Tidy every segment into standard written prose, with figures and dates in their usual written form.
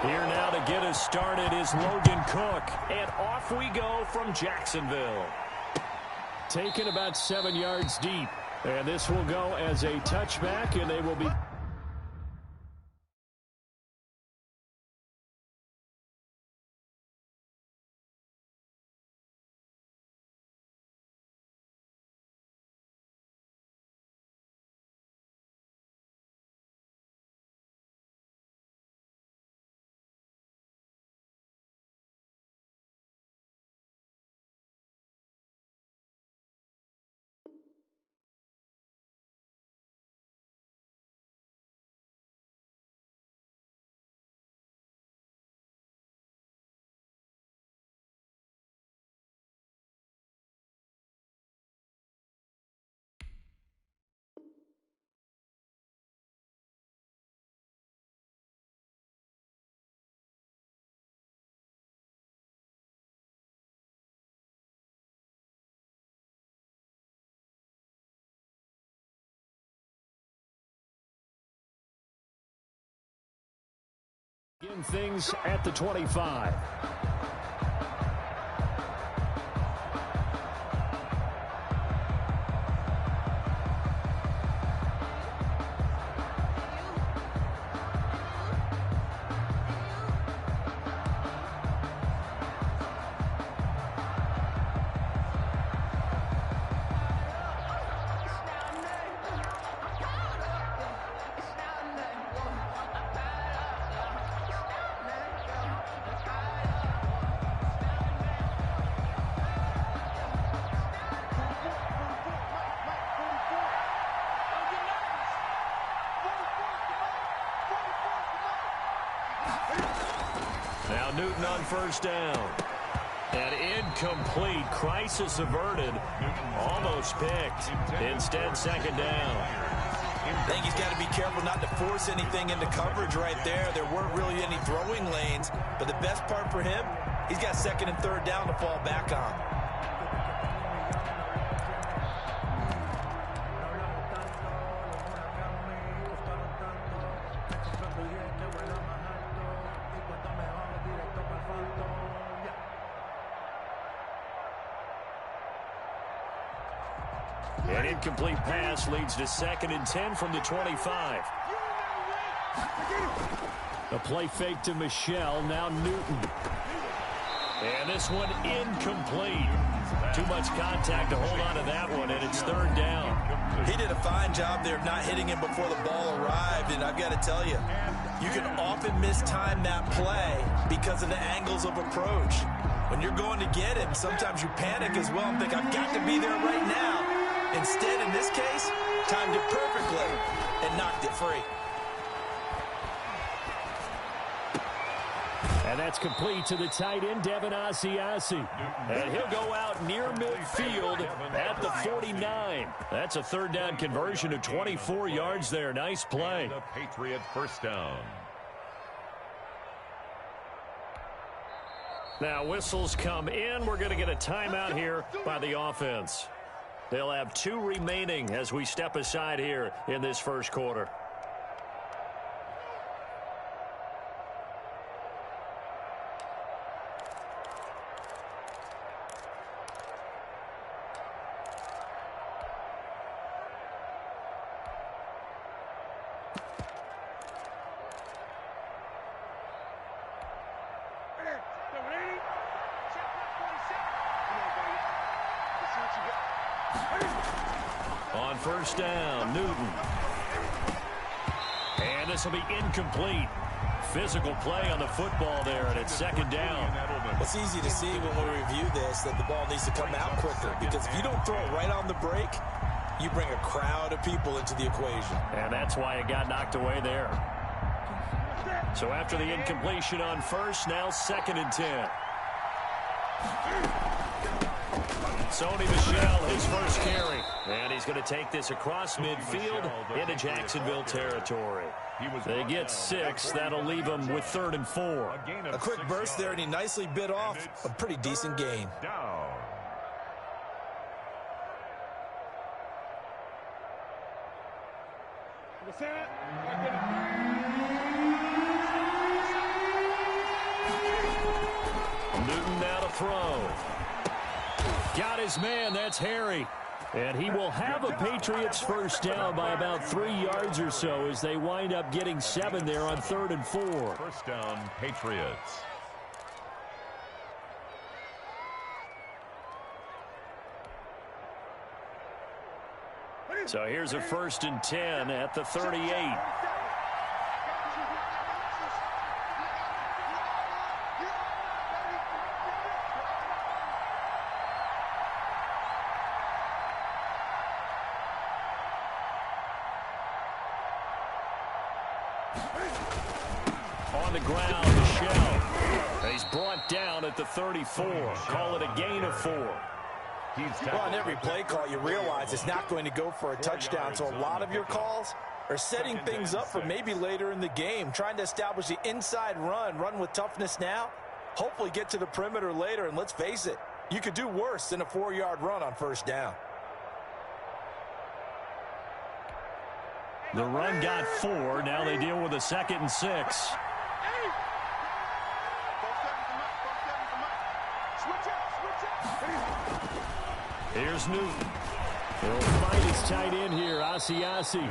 Here now to get us started is Logan Cook. And off we go from Jacksonville. Taken about 7 yards deep. And this will go as a touchback, and they will be... Begin things at the 25. Now Newton on first down. And incomplete. Crisis averted. Almost picked. Instead, second down. I think he's got to be careful not to force anything into coverage right there. There weren't really any throwing lanes. But the best part for him, he's got second and third down to fall back on. An incomplete pass leads to 2nd and 10 from the 25. A play fake to Michel, now Newton. And this one incomplete. Too much contact to hold on to that one, and it's third down. He did a fine job there of not hitting him before the ball arrived, and I've got to tell you, you can often mistime that play because of the angles of approach. When you're going to get him, sometimes you panic as well and think, I've got to be there right now. Instead, in this case, timed it perfectly and knocked it free. And that's complete to the tight end, Devin Asiasi. And he'll go out near midfield at the 49. That's a third down conversion of 24 yards there. Nice play. The Patriot first down. Now whistles come in. We're going to get a timeout here by the offense. They'll have 2 remaining as we step aside here in this first quarter. On first down, Newton. And this will be incomplete. Physical play on the football there, and it's second down. It's easy to see when we review this that the ball needs to come out quicker, because if you don't throw it right on the break, you bring a crowd of people into the equation. And that's why it got knocked away there. So after the incompletion on first, now 2nd and 10. Sony Michel, his first carry. And he's going to take this across midfield into Jacksonville territory. They get 6. That'll leave them with 3rd and 4. A quick burst there, and he nicely bit off a pretty decent gain. throw. Got his man. That's Harry. And he will have a Patriots first down by about 3 yards or so as they wind up getting 7 there on 3rd and 4. First down, Patriots. So here's a 1st and 10 at the 38. On the ground, Michel. He's brought down at the 34. Call it a gain of 4. Well, on every play call, you realize it's not going to go for a touchdown, so a lot of your calls are setting things up for maybe later in the game, trying to establish the inside run with toughness now, hopefully get to the perimeter later, and let's face it, you could do worse than a 4-yard run on first down. The run got 4. Now they deal with a 2nd and 6. Here's Newton. He'll find his tight end here, Asiasi.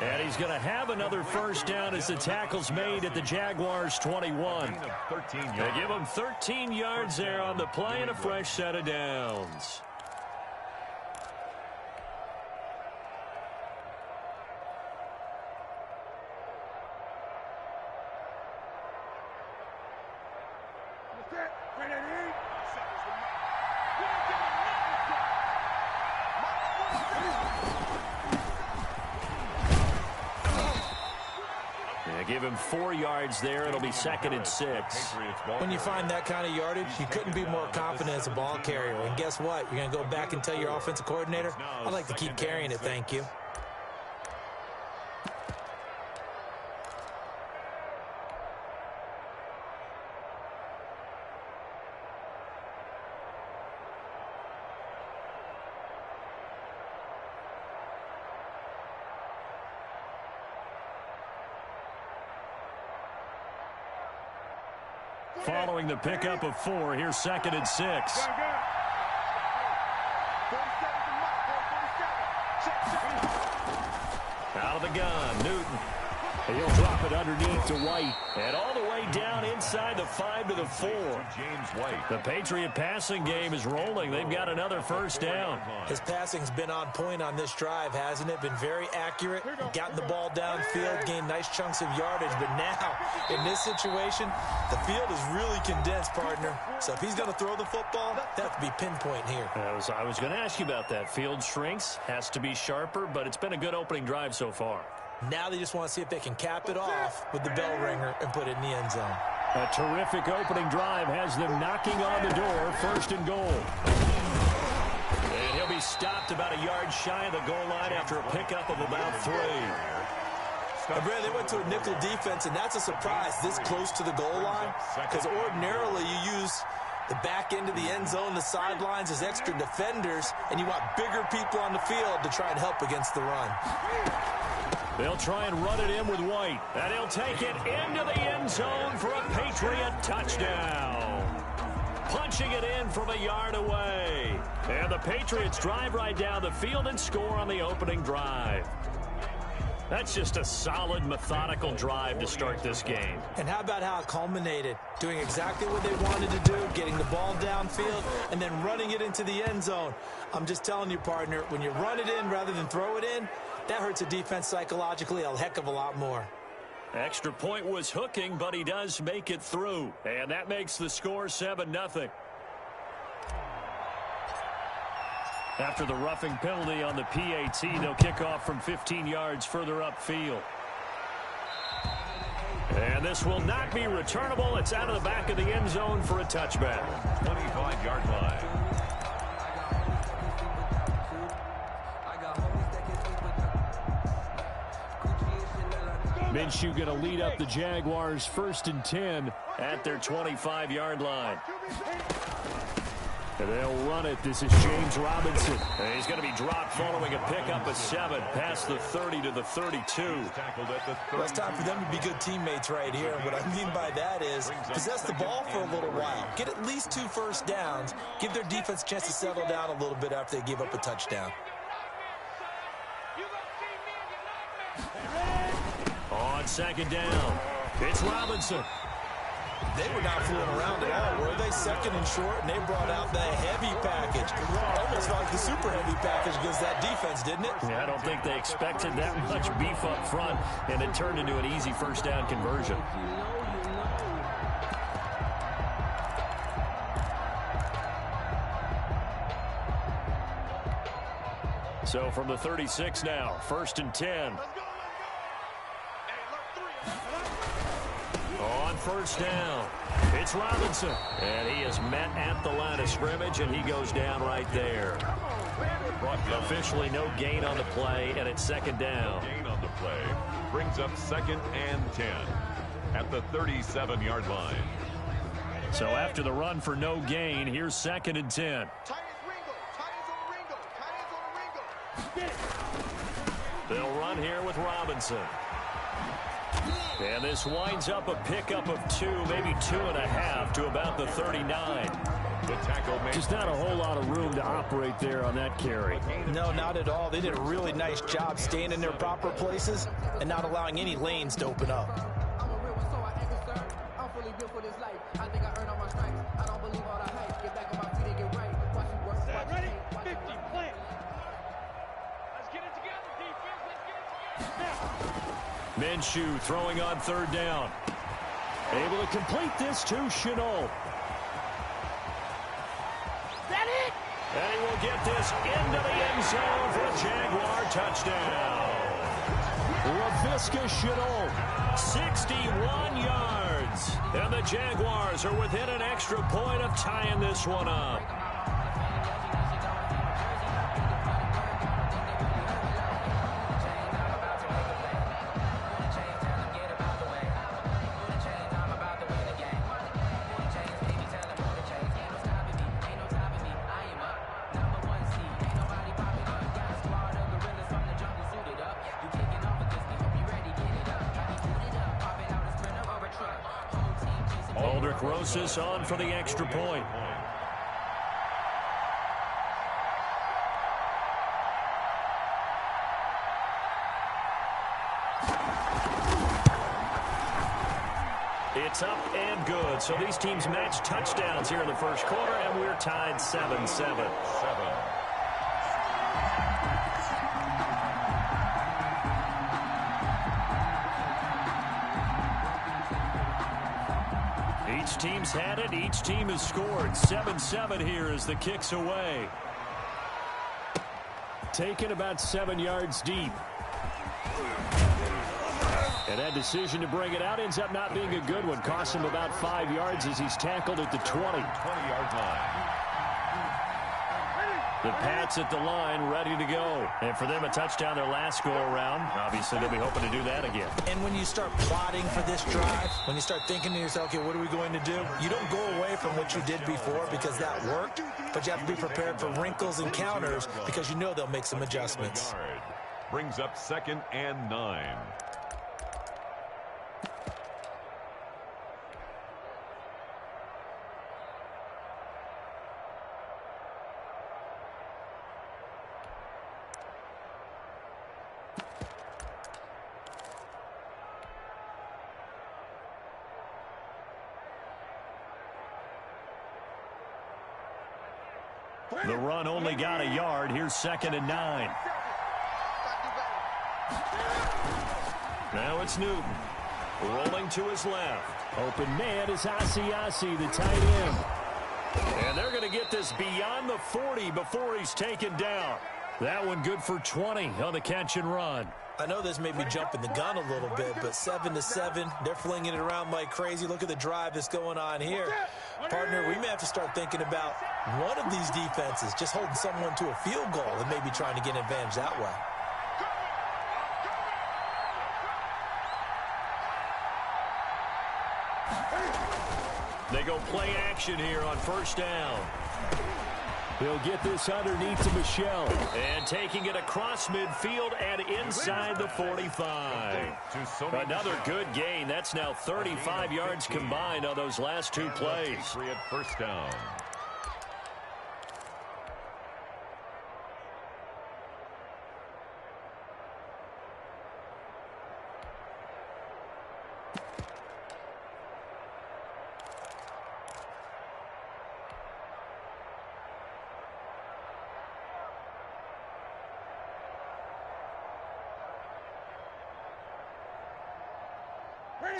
And he's going to have another first down as the tackle's made at the Jaguars' 21. They give him 13 yards there on the play and a fresh set of downs. Give him 4 yards there. It'll be 2nd and 6. When you find that kind of yardage, you couldn't be more confident as a ball carrier. And guess what? You're going to go back and tell your offensive coordinator, I'd like to keep carrying it, thank you. Following the pickup of 4, here's 2nd and 6. Out of the gun, Newton. He'll drop it underneath to White. And all the way down inside the 5 to the 4. James White. The Patriot passing game is rolling. They've got another first down. His passing's been on point on this drive, hasn't it? Been very accurate. Gotten the ball downfield, gained nice chunks of yardage. But now, in this situation, the field is really condensed, partner. So if he's going to throw the football, that have to be pinpoint here. I was going to ask you about that. Field shrinks, has to be sharper, but it's been a good opening drive so far. Now they just want to see if they can cap it off with the bell ringer and put it in the end zone. A terrific opening drive has them knocking on the door, 1st and goal. And he'll be stopped about a yard shy of the goal line after a pickup of about 3. Brad, they went to a nickel defense, and that's a surprise this close to the goal line, because ordinarily you use the back end of the end zone, the sidelines as extra defenders, and you want bigger people on the field to try and help against the run. They'll try and run it in with White, and he'll take it into the end zone for a Patriot touchdown. Punching it in from a yard away. And the Patriots drive right down the field and score on the opening drive. That's just a solid, methodical drive to start this game. And how about how it culminated? Doing exactly what they wanted to do, getting the ball downfield, and then running it into the end zone. I'm just telling you, partner, when you run it in rather than throw it in, that hurts a defense psychologically a heck of a lot more. Extra point was hooking, but he does make it through. And that makes the score 7-0. After the roughing penalty on the PAT, they'll kick off from 15 yards further upfield. And this will not be returnable. It's out of the back of the end zone for a touchback. 25-yard line. Minshew going to lead up the Jaguars 1st and 10 at their 25-yard line. And they'll run it. This is James Robinson. And he's going to be dropped following a pickup of 7 past the 30 to the 32. Well, it's time for them to be good teammates right here. What I mean by that is possess the ball for a little while. Get at least 2 first downs. Give their defense a chance to settle down a little bit after they give up a touchdown. On second down, it's Robinson. They were not fooling around at all, were they? Second and short, and they brought out the heavy package. Almost like the super heavy package against that defense, didn't it? Yeah, I don't think they expected that much beef up front, and it turned into an easy first down conversion. So from the 36 now, 1st and 10. On first down, it's Robinson. And he is met at the line of scrimmage, and he goes down right there. Officially no gain on the play, and it's second down. Gain on the play brings up 2nd and 10 at the 37-yard line. So after the run for no gain, here's 2nd and 10. They'll run here with Robinson. And this winds up a pickup of 2, maybe 2.5 to about the 39. The tackle makes just not a whole lot of room to operate there on that carry. No, not at all. They did a really nice job staying in their proper places and not allowing any lanes to open up. Ready? 50, plant. Let's get it together, defense. Let's get it together. Minshew throwing on 3rd down. Able to complete this to Shenault. That it? And he will get this into the end zone for a Jaguar touchdown. Laviska Shenault, 61 yards. And the Jaguars are within an extra point of tying this one up. Aldrich Rosas on for the extra point. It's up and good. So these teams match touchdowns here in the first quarter, and we're tied 7-7. Each team's had it. Each team has scored. 7-7 here as the kick's away. Taken about 7 yards deep. And that decision to bring it out ends up not being a good one. Costs him about 5 yards as he's tackled at the 20-yard line. The Pats at the line, ready to go. And for them, a touchdown their last go-around. Obviously, they'll be hoping to do that again. And when you start plotting for this drive, when you start thinking to yourself, okay, what are we going to do? You don't go away from what you did before because that worked, but you have to be prepared for wrinkles and counters because you know they'll make some adjustments. Brings up 2nd and 9. The run only got a yard. Here's 2nd and 9. Now it's Newton. Rolling to his left. Open man is Asiasi, the tight end. And they're going to get this beyond the 40 before he's taken down. That one good for 20 on the catch and run. I know this may be jumping the gun a little bit, but 7-7, they're flinging it around like crazy. Look at the drive that's going on here. Partner, we may have to start thinking about one of these defenses just holding someone to a field goal and maybe trying to get an advantage that way. They go play action here on first down. He'll get this underneath to Michel. And taking it across midfield and inside the 45. Another good gain. That's now 35 yards combined on those last two plays. Patriot first down.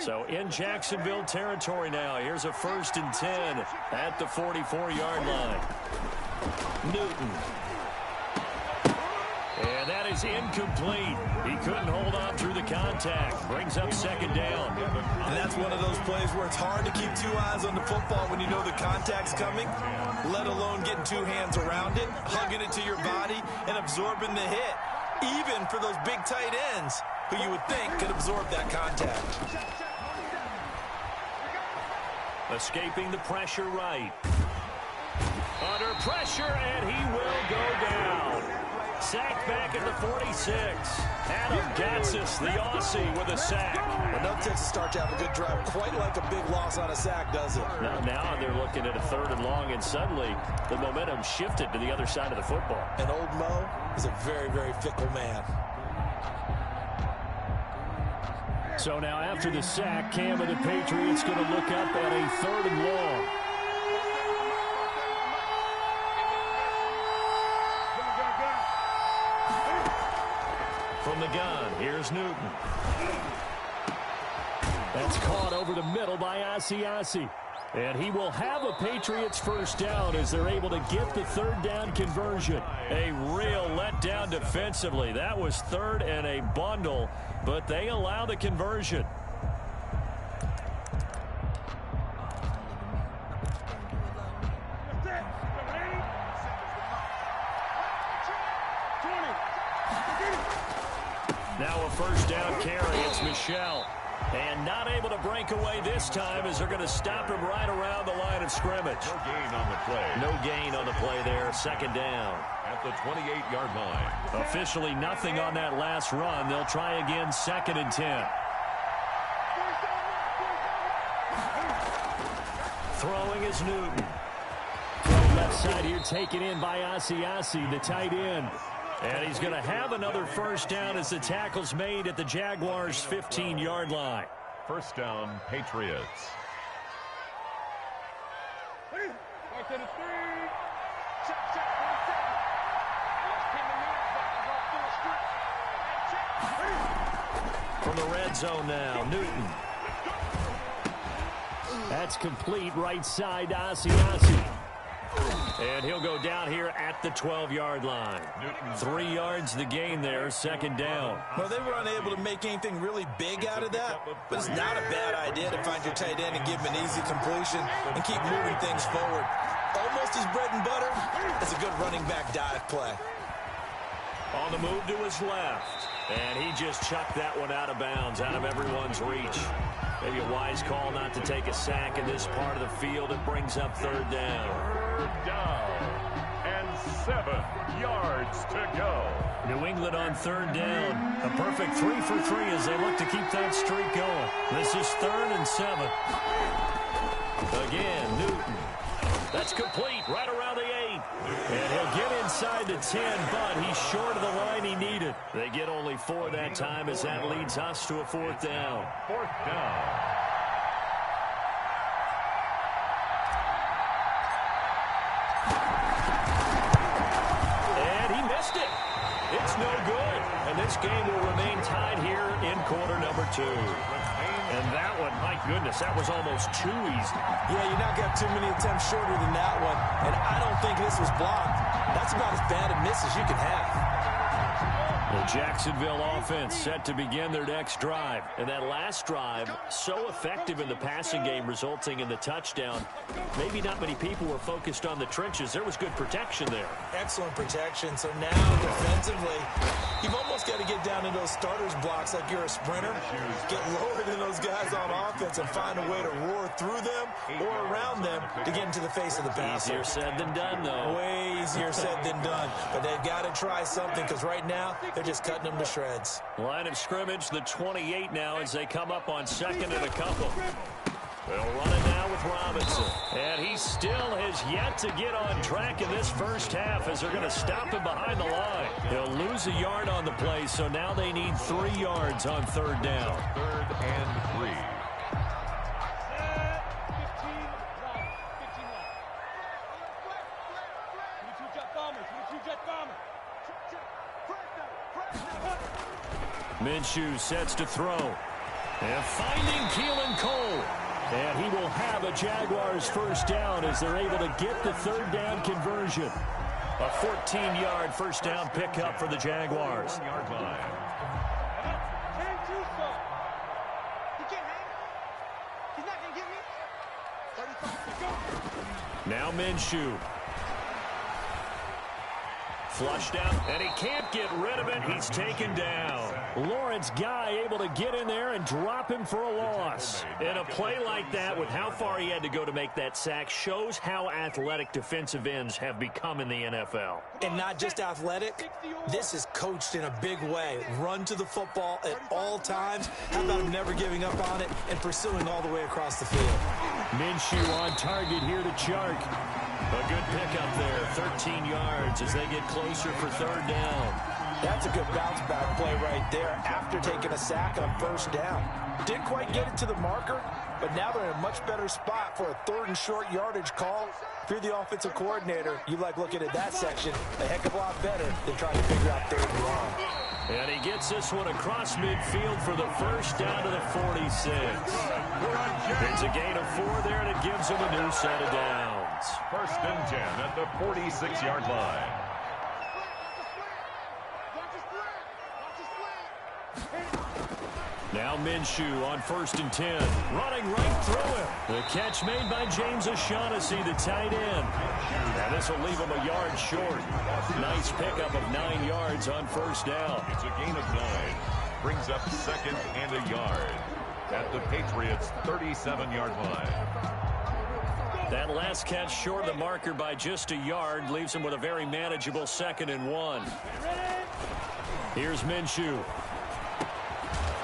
So in Jacksonville territory now. Here's a 1st and 10 at the 44-yard line. Newton. And that is incomplete. He couldn't hold on through the contact. Brings up 2nd down. And that's one of those plays where it's hard to keep two eyes on the football when you know the contact's coming, let alone getting two hands around it, hugging it to your body, and absorbing the hit. Even for those big tight ends who you would think could absorb that contact. Escaping the pressure right. Under pressure, and he will go down. Sacked back at the 46. Adam Gotsis, the Aussie, with a sack. Well, no Texas start to have a good drive, quite like a big loss on a sack, does it? Now they're looking at a 3rd and long, and suddenly the momentum shifted to the other side of the football. And old Mo is a very, very fickle man. So now after the sack, Cam of the Patriots going to look up at a 3rd and long. From the gun, here's Newton. That's caught over the middle by Asiasi. And he will have a Patriots first down as they're able to get the 3rd down conversion. A real letdown defensively. That was 3rd and a bundle, but they allow the conversion. Now a 1st down carry. It's Michel. And not able to break away this time as they're going to stop him right around the line of scrimmage. No gain on the play. No gain on the play there. 2nd down. At the 28-yard line. Officially nothing on that last run. They'll try again 2nd and 10. Throwing is Newton. Throw left side here taken in by Asiasi, the tight end. And he's going to have another 1st down as the tackle's made at the Jaguars' 15-yard line. 1st down, Patriots. From the red zone now, Newton. That's complete right side to Asiasi. And he'll go down here at the 12-yard line. 3 yards the gain there, 2nd down. Well, they were unable to make anything really big out of that, but it's not a bad idea to find your tight end and give him an easy completion and keep moving things forward. Almost his bread and butter is a good running back dive play. On the move to his left. And he just chucked that one out of bounds, out of everyone's reach. Maybe a wise call not to take a sack in this part of the field. It brings up 3rd down. 3rd down and 7 yards to go. New England on 3rd down. A perfect 3 for 3 as they look to keep that streak going. This is 3rd and 7. Again, Newton. That's complete right around the 8. And he'll get inside the 10, but he's short of the line he needed. They get only 4 that time as that leads us to a 4th down. 4th down. And he missed it. It's no good. And this game will remain tied here in quarter number 2. And that one, my goodness, that was almost too easy. Yeah, you not got too many attempts shorter than that one. And I don't think this was blocked. That's about as bad a miss as you can have. The Jacksonville offense set to begin their next drive. And that last drive, so effective in the passing game, resulting in the touchdown. Maybe not many people were focused on the trenches. There was good protection there. Excellent protection. So now, defensively, you've almost almost got to get down in those starters blocks like you're a sprinter. Get lower than those guys on offense and find a way to roar through them or around them to get into the face of the passer. Easier said than done, though. Way easier said than done. But they've got to try something because right now they're just cutting them to shreds. Line of scrimmage, the 28 now as they come up on second and a couple. They'll run it now with Robinson. And he still has yet to get on track in this first half as they're going to stop him behind the line. They'll lose a yard on the play, so now they need 3 yards on third down. 3rd and 3. 15 Minshew sets to throw. And finding Keelan Cole. And he will have a Jaguars first down as they're able to get the third down conversion. A 14-yard first down pickup for the Jaguars. 1-yard line. Now Minshew. Flushed out, and he can't get rid of it. He's taken down. Lawrence Guy able to get in there and drop him for a loss. And a play like that, with how far he had to go to make that sack, shows how athletic defensive ends have become in the NFL. And not just athletic, this is coached in a big way. Run to the football at all times. How about him never giving up on it and pursuing all the way across the field? Minshew on target here to Chark. A good pickup there, 13 yards as they get closer for third down. That's a good bounce-back play right there after taking a sack on first down. Didn't quite get it to the marker, but now they're in a much better spot for a 3rd and short yardage call. If you're the offensive coordinator, you like looking at that section a heck of a lot better than trying to figure out 3rd and long. And he gets this one across midfield for the first down to the 46. It's a gain of 4 there, and it gives him a new set of downs. 1st and 10 at the 46-yard line. Now Minshew on 1st and 10. Running right through him. The catch made by James O'Shaughnessy, the tight end. And this will leave him a yard short. Nice pickup of 9 yards on first down. It's a gain of 9. Brings up 2nd and a yard at the Patriots' 37-yard line. That last catch short of the marker by just a yard leaves him with a very manageable 2nd and 1. Here's Minshew.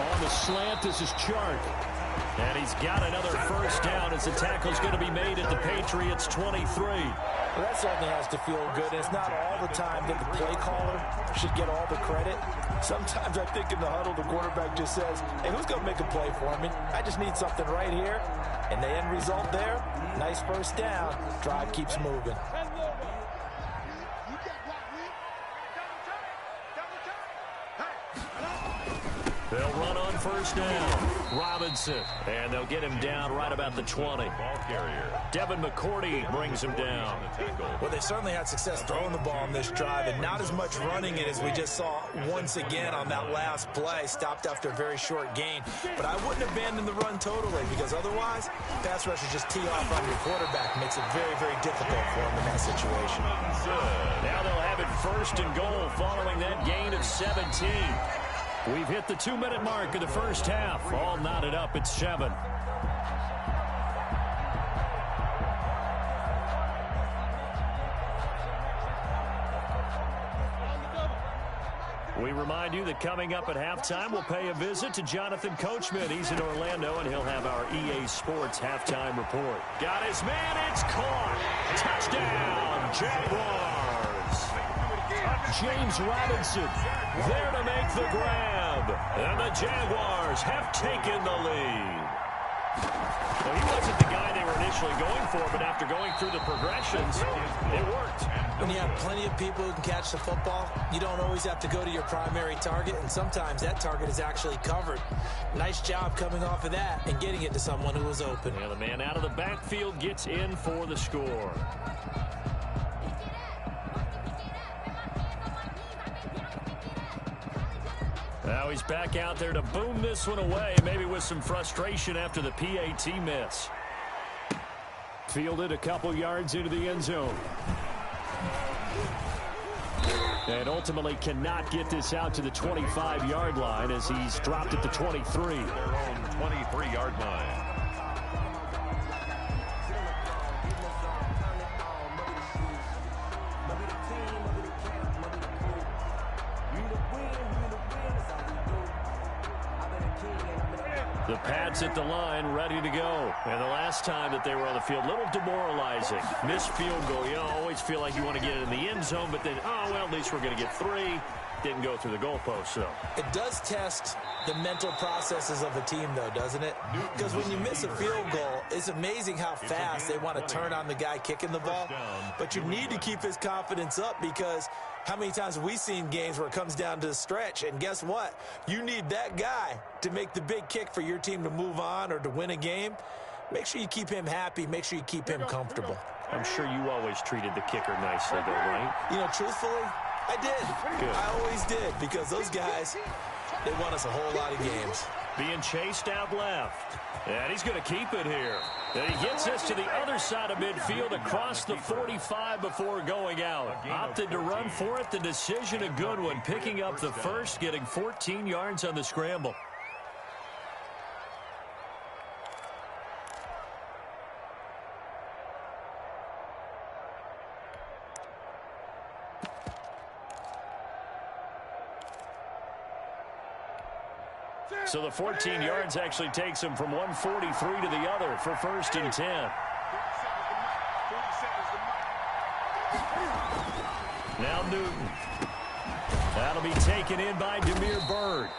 On the slant, this is Chark. And he's got another first down as the tackle's going to be made at the Patriots' 23. Well, that certainly has to feel good. It's not all the time that the play caller should get all the credit. Sometimes I think in the huddle, the quarterback just says, hey, who's going to make a play for me? I just need something right here. And the end result there, nice first down. Drive keeps moving. They'll run on first down. Robinson. And they'll get him down right about the 20. Ball carrier. Devin McCourty brings him down. Well, they certainly had success throwing the ball on this drive, and not as much running it as we just saw once again on that last play. Stopped after a very short gain. But I wouldn't abandon the run totally, because otherwise, pass rushers just tee off on your quarterback. Makes it very, very difficult for him in that situation. Now they'll have it 1st and goal following that gain of 17. We've hit the 2-minute mark of the first half. All knotted up at 7. We remind you that coming up at halftime, we'll pay a visit to Jonathan Coachman. He's in Orlando, and he'll have our EA Sports halftime report. Got his man. It's caught. Touchdown, Jaguars. James Robinson there to make the grab. And the Jaguars have taken the lead. Well, he wasn't the guy they were initially going for, but after going through the progressions, it worked. When you have plenty of people who can catch the football, you don't always have to go to your primary target, and sometimes that target is actually covered. Nice job coming off of that and getting it to someone who was open. And the man out of the backfield gets in for the score. Now he's back out there to boom this one away, maybe with some frustration after the PAT miss. Fielded a couple yards into the end zone. And ultimately cannot get this out to the 25-yard line as he's dropped at the 23. Their own 23-yard line. The Pats at the line, ready to go. And the last time that they were on the field, a little demoralizing. Missed field goal. You always feel like you want to get it in the end zone, but then, oh, well, at least we're going to get 3. Didn't go through the goalpost, so. It does test the mental processes of a team, though, doesn't it? Because when you miss a field goal, it's amazing how fast they want to turn on the guy kicking the ball. But you need to keep his confidence up because how many times have we seen games where it comes down to the stretch? And guess what? You need that guy to make the big kick for your team to move on or to win a game. Make sure you keep him happy. Make sure you keep him comfortable. I'm sure you always treated the kicker nicely, though, right? You know, truthfully, I did. Good. I always did because those guys, they won us a whole lot of games. Being chased out left. And he's going to keep it here. And he gets us to the other side of midfield across the 45 before going out. Opted to run for it. The decision a good one. Picking up the first, getting 14 yards on the scramble. So the 14 yards actually takes him from 143 to the other for 1st and 10. Now Newton. That'll be taken in by Damiere Byrd.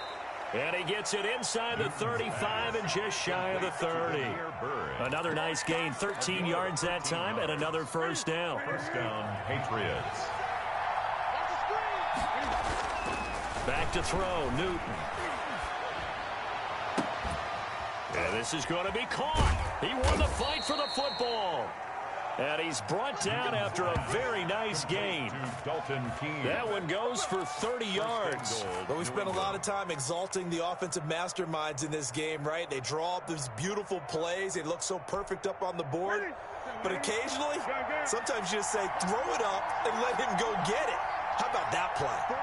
And he gets it inside the 35 and just shy of the 30. Another nice gain, 13 yards that time, and another first down. First down, Patriots. Back to throw, Newton. And this is going to be caught. He won the fight for the football. And he's brought down after a very nice gain. That one goes for 30 yards. But we spent a lot of time exalting the offensive masterminds in this game, right? They draw up these beautiful plays. They look so perfect up on the board. But occasionally, sometimes you just say, throw it up and let him go get it. How about that play?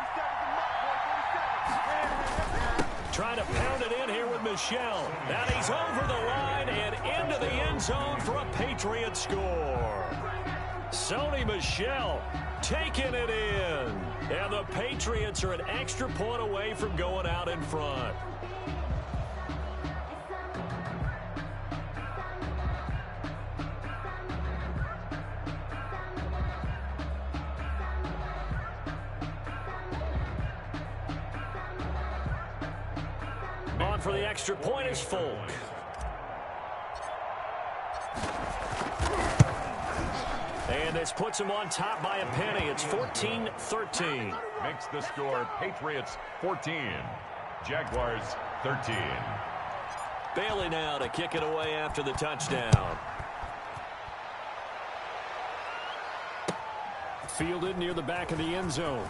Trying to pound it in here with Michel. And he's over the line and into the end zone for a Patriot score. Sony Michel taking it in. And the Patriots are an extra point away from going out in front. On for the extra point is Folk. And this puts him on top by a penny. It's 14-13. Makes the score Patriots 14, Jaguars 13. Bailey now to kick it away after the touchdown. Fielded near the back of the end zone.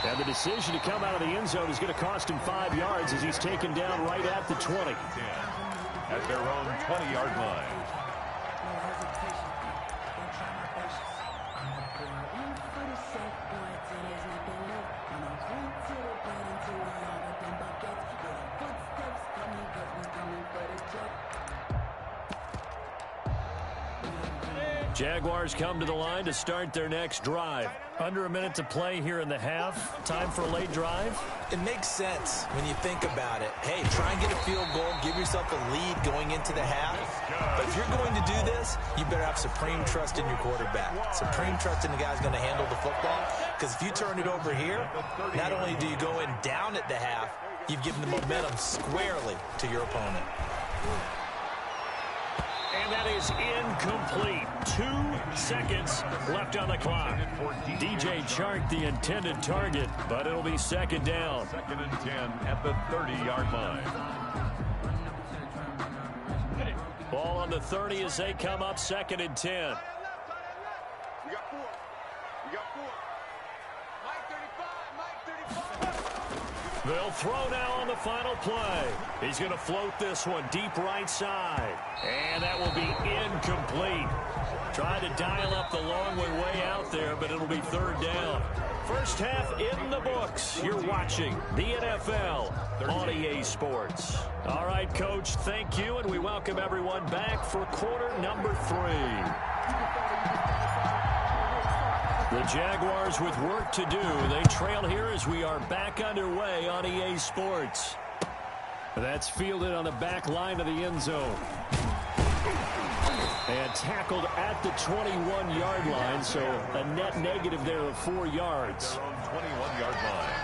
And the decision to come out of the end zone is going to cost him 5 yards as he's taken down right at the 20. 10 at their own 20-yard line. Jaguars come to the line to start their next drive. Under a minute to play here in the half. Time for a late drive. It makes sense when you think about it. Hey, try and get a field goal. Give yourself a lead going into the half. But if you're going to do this, you better have supreme trust in your quarterback. Supreme trust in the guy's going to handle the football. Because if you turn it over here, not only do you go in down at the half, you've given the momentum squarely to your opponent. And that is incomplete. 2 seconds left on the clock. DJ Chark the intended target, but it'll be second down. 2nd and 10 at the 30-yard line. Ball on the 30 as they come up 2nd and 10. We got 4. We got 4. Mike 35. Mike 35. They'll throw now on the final play. He's going to float this one deep right side. And that will be incomplete. Tried to dial up the long way out there, but it'll be third down. First half in the books. You're watching the NFL on EA Sports. All right, Coach, thank you, and we welcome everyone back for quarter number 3. The Jaguars with work to do. They trail here as we are back underway on EA Sports. That's fielded on the back line of the end zone. And tackled at the 21-yard line, so a net negative there of 4 yards. Their own 21-yard line.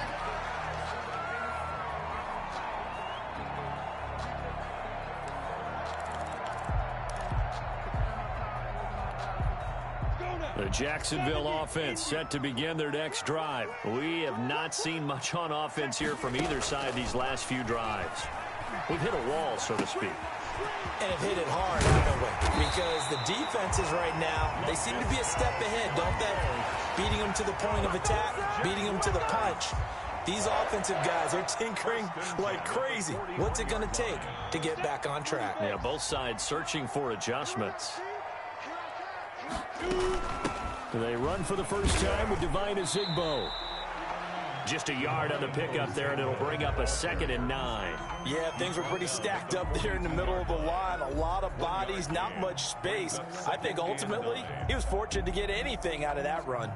The Jacksonville offense set to begin their next drive. We have not seen much on offense here from either side these last few drives. We've hit a wall, so to speak. And have hit it hard, haven't we? Because the defenses right now, they seem to be a step ahead, don't they? Beating them to the point of attack, beating them to the punch. These offensive guys are tinkering like crazy. What's it going to take to get back on track? Yeah, both sides searching for adjustments. They run for the first time with Devine Ezigbo. Just a yard on the pickup there, and it'll bring up a 2nd and 9. Yeah, things were pretty stacked up there in the middle of the line. A lot of bodies, not much space. I think ultimately he was fortunate to get anything out of that run.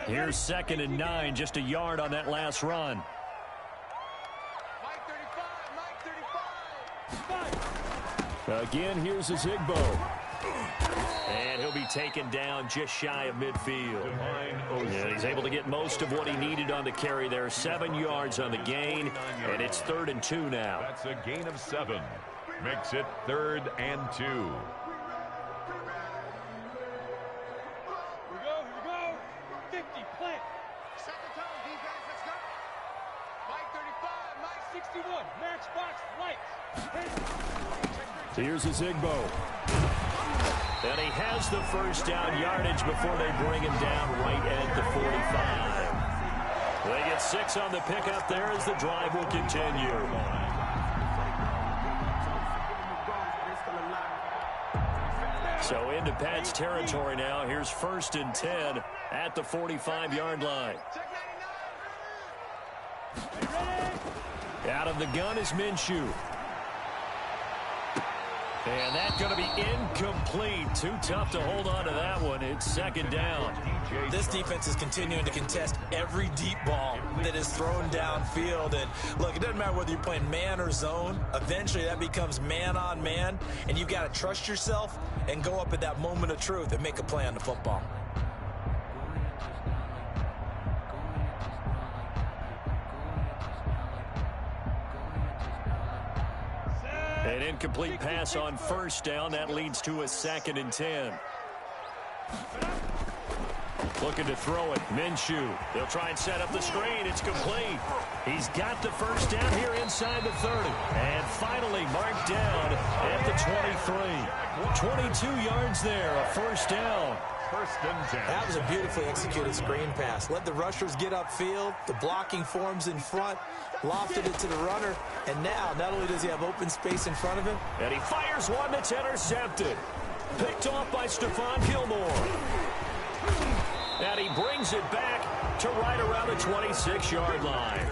Here's 2nd and 9, just a yard on that last run. Again, here's Ezigbo. And he'll be taken down just shy of midfield. Yeah, he's able to get most of what he needed on the carry there. 7 yards on the gain, and it's 3rd and 2 now. That's a gain of 7. Makes it 3rd and 2. Here we go. 50, plant. Second time, defense, let's go. Mike 35, Mike 61, matchbox lights. Here's Ezigbo. And he has the first down yardage before they bring him down right at the 45. They get 6 on the pickup there as the drive will continue. So into Pat's territory now. Here's 1st and 10 at the 45-yard line. Out of the gun is Minshew. And that's going to be incomplete. Too tough to hold on to that one. It's 2nd down. This defense is continuing to contest every deep ball that is thrown downfield. And look, it doesn't matter whether you're playing man or zone. Eventually that becomes man on man. And you've got to trust yourself and go up at that moment of truth and make a play on the football. An incomplete pass on 1st down. That leads to a 2nd and 10. Looking to throw it. Minshew. They'll try and set up the screen. It's complete. He's got the 1st down here inside the 30. And finally marked down at the 23. 22 yards there. A 1st down. 1st and 10. That was a beautifully executed screen pass. Let the rushers get upfield. The blocking forms in front. Lofted it to the runner. And now, not only does he have open space in front of him. And he fires one that's intercepted. Picked off by Stephon Gilmore. And he brings it back to right around the 26-yard line.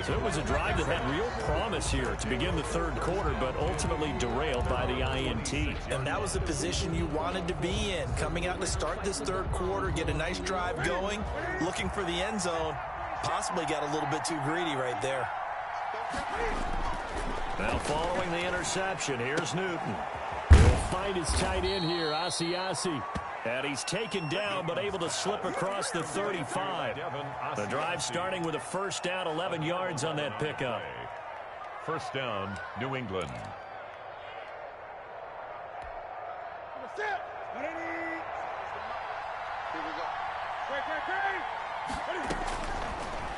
So it was a drive that had real promise here to begin the 3rd quarter, but ultimately derailed by the INT. And that was the position you wanted to be in. Coming out to start this 3rd quarter, get a nice drive going, looking for the end zone. Possibly got a little bit too greedy right there. Now following the interception, here's Newton. He'll find his tight end here, Asiasi. And he's taken down, but able to slip across the 35. The drive starting with a 1st down, 11 yards on that pickup. 1st down, New England.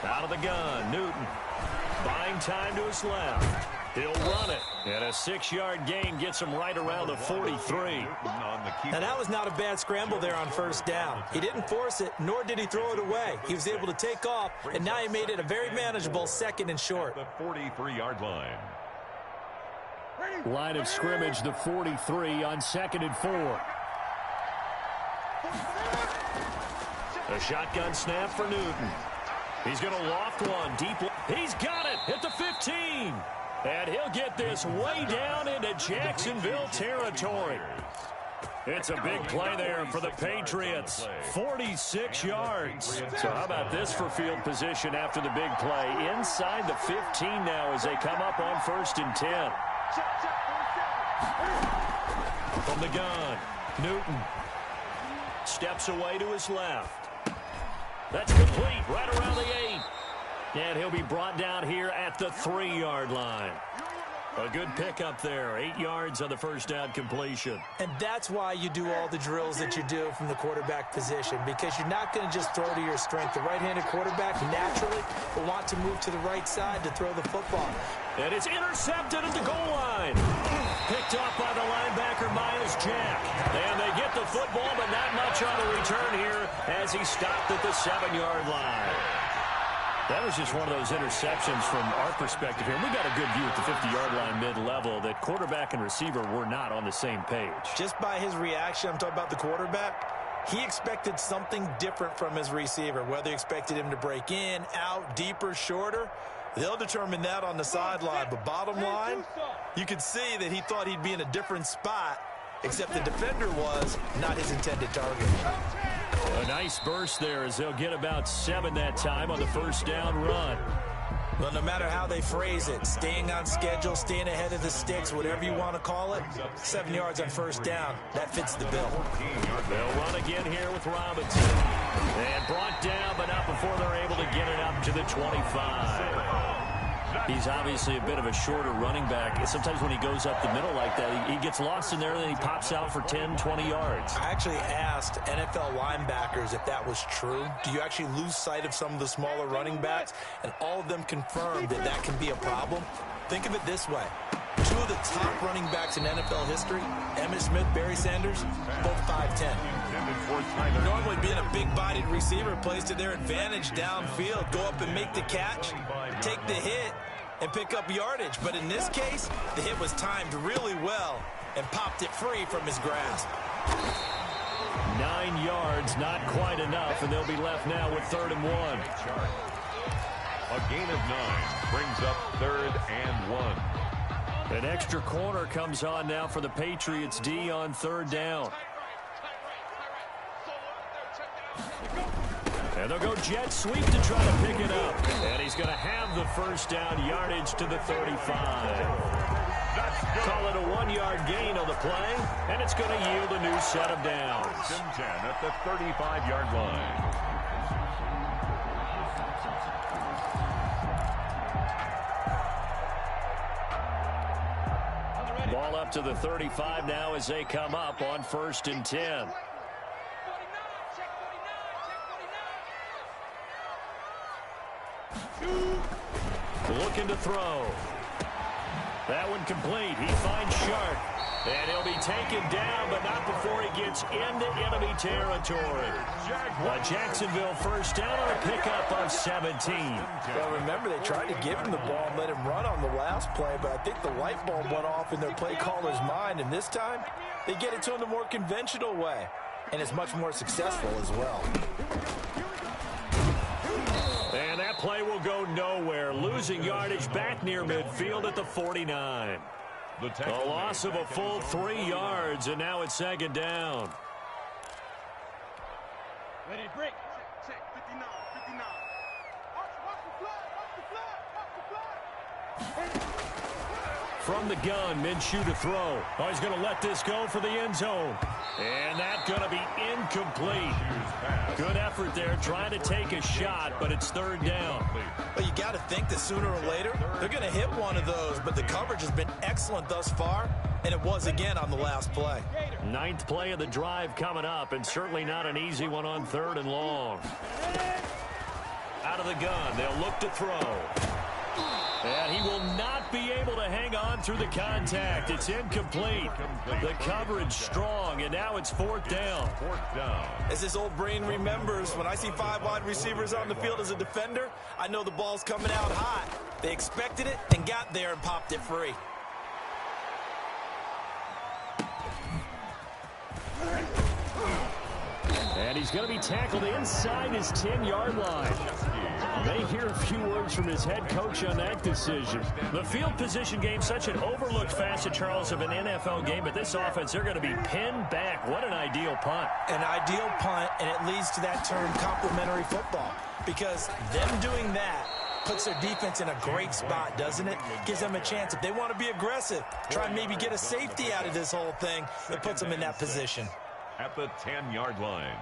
Out of the gun, Newton. Buying time to his left. He'll run it. And a 6-yard gain gets him right around the 43. Now, that was not a bad scramble there on 1st down. He didn't force it, nor did he throw it away. He was able to take off, and now he made it a very manageable 2nd and short. The 43-yard line. Line of scrimmage, the 43 on 2nd and 4. A shotgun snap for Newton. He's going to loft one deep. He's got it at the 15. And he'll get this way down into Jacksonville territory. It's a big play there for the Patriots. 46 yards. So how about this for field position after the big play? Inside the 15 now as they come up on 1st and 10. From the gun, Newton steps away to his left. That's complete right around the 8. And he'll be brought down here at the 3-yard line. A good pickup there. 8 yards on the 1st down completion. And that's why you do all the drills that you do from the quarterback position, because you're not going to just throw to your strength. The right-handed quarterback naturally will want to move to the right side to throw the football. And it's intercepted at the goal line. Picked off by the linebacker, Myles Jack. And they get the football, but not much on the return here as he stopped at the 7-yard line. That was just one of those interceptions from our perspective here. And we got a good view at the 50-yard line mid-level that quarterback and receiver were not on the same page. Just by his reaction, I'm talking about the quarterback, he expected something different from his receiver. Whether he expected him to break in, out, deeper, shorter, they'll determine that on the sideline. But bottom line, you could see that he thought he'd be in a different spot, except the defender was not his intended target. A nice burst there as they'll get about 7 that time on the 1st down run. Well, no matter how they phrase it, staying on schedule, staying ahead of the sticks, whatever you want to call it, 7 yards on 1st down, that fits the bill. They'll run again here with Robinson. And brought down, but not before they're able to get it up to the 25. He's obviously a bit of a shorter running back. Sometimes when he goes up the middle like that, he gets lost in there, and then he pops out for 10, 20 yards. I actually asked NFL linebackers if that was true. Do you actually lose sight of some of the smaller running backs? And all of them confirmed that that can be a problem. Think of it this way. 2 of the top running backs in NFL history, Emmitt Smith, Barry Sanders, both 5'10". Normally being a big-bodied receiver plays to their advantage downfield. Go up and make the catch, take the hit, and pick up yardage. But in this case, the hit was timed really well and popped it free from his grasp. 9 yards, not quite enough, and they'll be left now with 3rd and 1. A gain of 9 brings up 3rd and 1. An extra corner comes on now for the Patriots D on 3rd down. And they'll go jet sweep to try to pick it up. And he's going to have the 1st down, yardage to the 35. Call it a 1-yard gain on the play, and it's going to yield a new set of downs. 10 at the 35-yard line. Ball up to the 35 now as they come up on 1st and 10. Looking to throw. That one complete. He finds Sharp. And he'll be taken down, but not before he gets into enemy territory. A Jacksonville 1st down on a pickup of 17. Well, remember, they tried to give him the ball and let him run on the last play, but I think the light bulb went off in their play caller's mind, and this time they get it to him the more conventional way, and it's much more successful as well. And that play will go nowhere, losing yardage back near midfield at the 49. A loss of a full 3 yards, and now it's 2nd down. Ready, break. Check, 59, 59. Watch the flag. From the gun, Minshew to throw. Oh, he's going to let this go for the end zone. And that's going to be incomplete. Good effort there, trying to take a shot, but it's 3rd down. Well, you got to think that sooner or later they're going to hit one of those, but the coverage has been excellent thus far, and it was again on the last play. 9th play of the drive coming up, and certainly not an easy one on 3rd and long. Out of the gun, they'll look to throw. And he will not be able to hang on through the contact. It's incomplete. The coverage strong, and now it's 4th down. As his old brain remembers, when I see 5 wide receivers on the field as a defender, I know the ball's coming out hot. They expected it and got there and popped it free. And he's going to be tackled inside his 10-yard line. May hear a few words from his head coach on that decision. The field position game, such an overlooked facet, Charles, of an NFL game, but this offense, they're going to be pinned back. What an ideal punt. An ideal punt, and it leads to that term complementary football, because them doing that puts their defense in a great spot, doesn't it? Gives them a chance. If they want to be aggressive, try and maybe get a safety out of this whole thing, it puts them in that position. At the 10-yard line.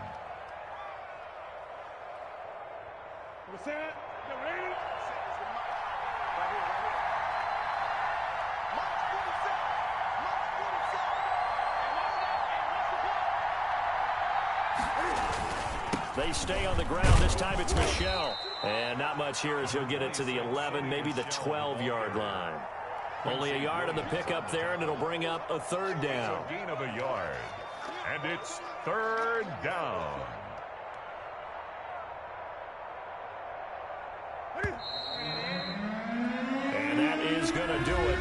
They stay on the ground. This time it's Michel. And not much here as he'll get it to the 11, maybe the 12-yard line. Only a yard on the pickup there, and it'll bring up a 3rd down. A gain of a yard. And it's 3rd down. And that is going to do it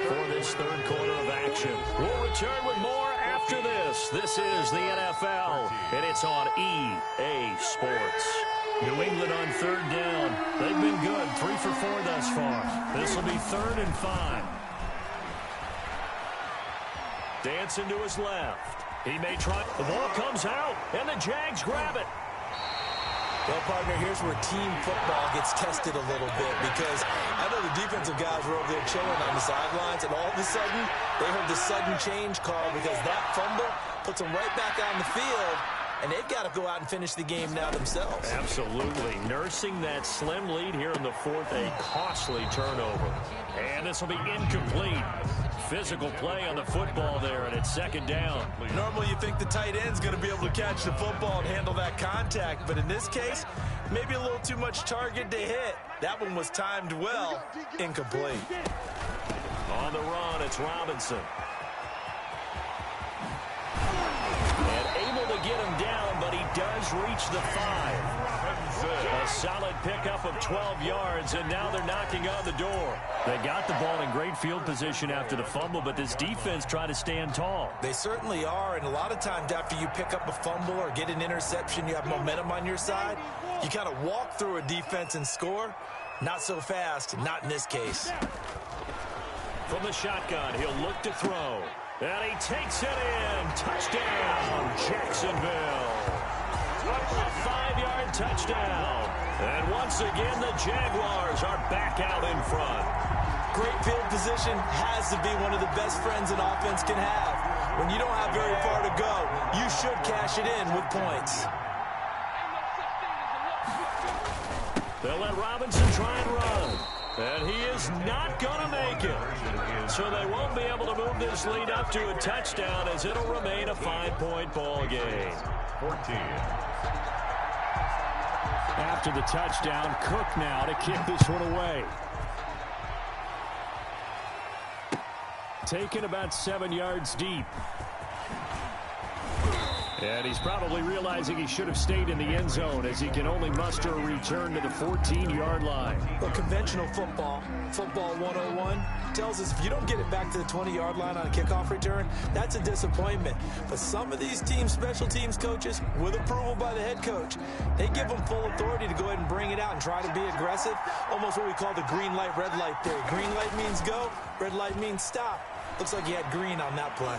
for this 3rd quarter of action. We'll return with more after this. This is the NFL, and it's on EA Sports. New England on 3rd down. They've been good, 3 for 4 thus far. This will be 3rd and 5. Dancing to his left. He may try. The ball comes out, and the Jags grab it. Well, partner, here's where team football gets tested a little bit, because I know the defensive guys were over there chilling on the sidelines, and all of a sudden, they heard the sudden change call because that fumble puts them right back on the field, and they've got to go out and finish the game now themselves. Absolutely. Nursing that slim lead here in the 4th, a costly turnover. And this will be incomplete. Physical play on the football there, and it's 2nd down. Normally you think the tight end's going to be able to catch the football and handle that contact, but in this case, maybe a little too much target to hit. That one was timed well, incomplete. On the run, it's Robinson. And able to get him down, but he does reach the 5. A A solid pickup of 12 yards, and now they're knocking on the door. They got the ball in great field position after the fumble, but this defense tried to stand tall. They certainly are, and a lot of times after you pick up a fumble or get an interception, you have momentum on your side. You kind of walk through a defense and score. Not so fast, not in this case. From the shotgun, he'll look to throw. And he takes it in. Touchdown, Jacksonville. A 5-yard touchdown. And once again, the Jaguars are back out in front. Great field position has to be one of the best friends an offense can have. When you don't have very far to go, you should cash it in with points. They'll let Robinson try and run. And he is not going to make it. So they won't be able to move this lead up to a touchdown as it'll remain a 5-point ball game. 14. After the touchdown, Cook now to kick this one away. Taken about 7 yards deep. And he's probably realizing he should have stayed in the end zone as he can only muster a return to the 14-yard line. Well, conventional football 101, tells us if you don't get it back to the 20-yard line on a kickoff return, that's a disappointment. But some of these teams, special teams coaches, with approval by the head coach, they give them full authority to go ahead and bring it out and try to be aggressive. Almost what we call the green light, red light theory. Green light means go, red light means stop. Looks like he had green on that play.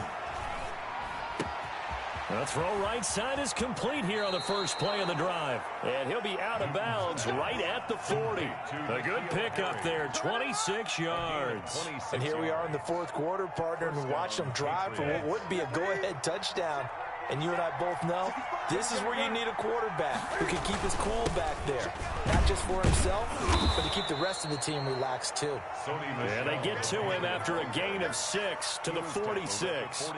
The throw right side is complete here on the first play of the drive. And he'll be out of bounds right at the 40. A good pickup there, 26 yards. And here we are in the fourth quarter, partner, and watch them drive for what would be a go-ahead touchdown. And you and I both know this is where you need a quarterback who can keep his cool back there. Not just for himself, but to keep the rest of the team relaxed too. And they get to him after a gain of 6 to the 46.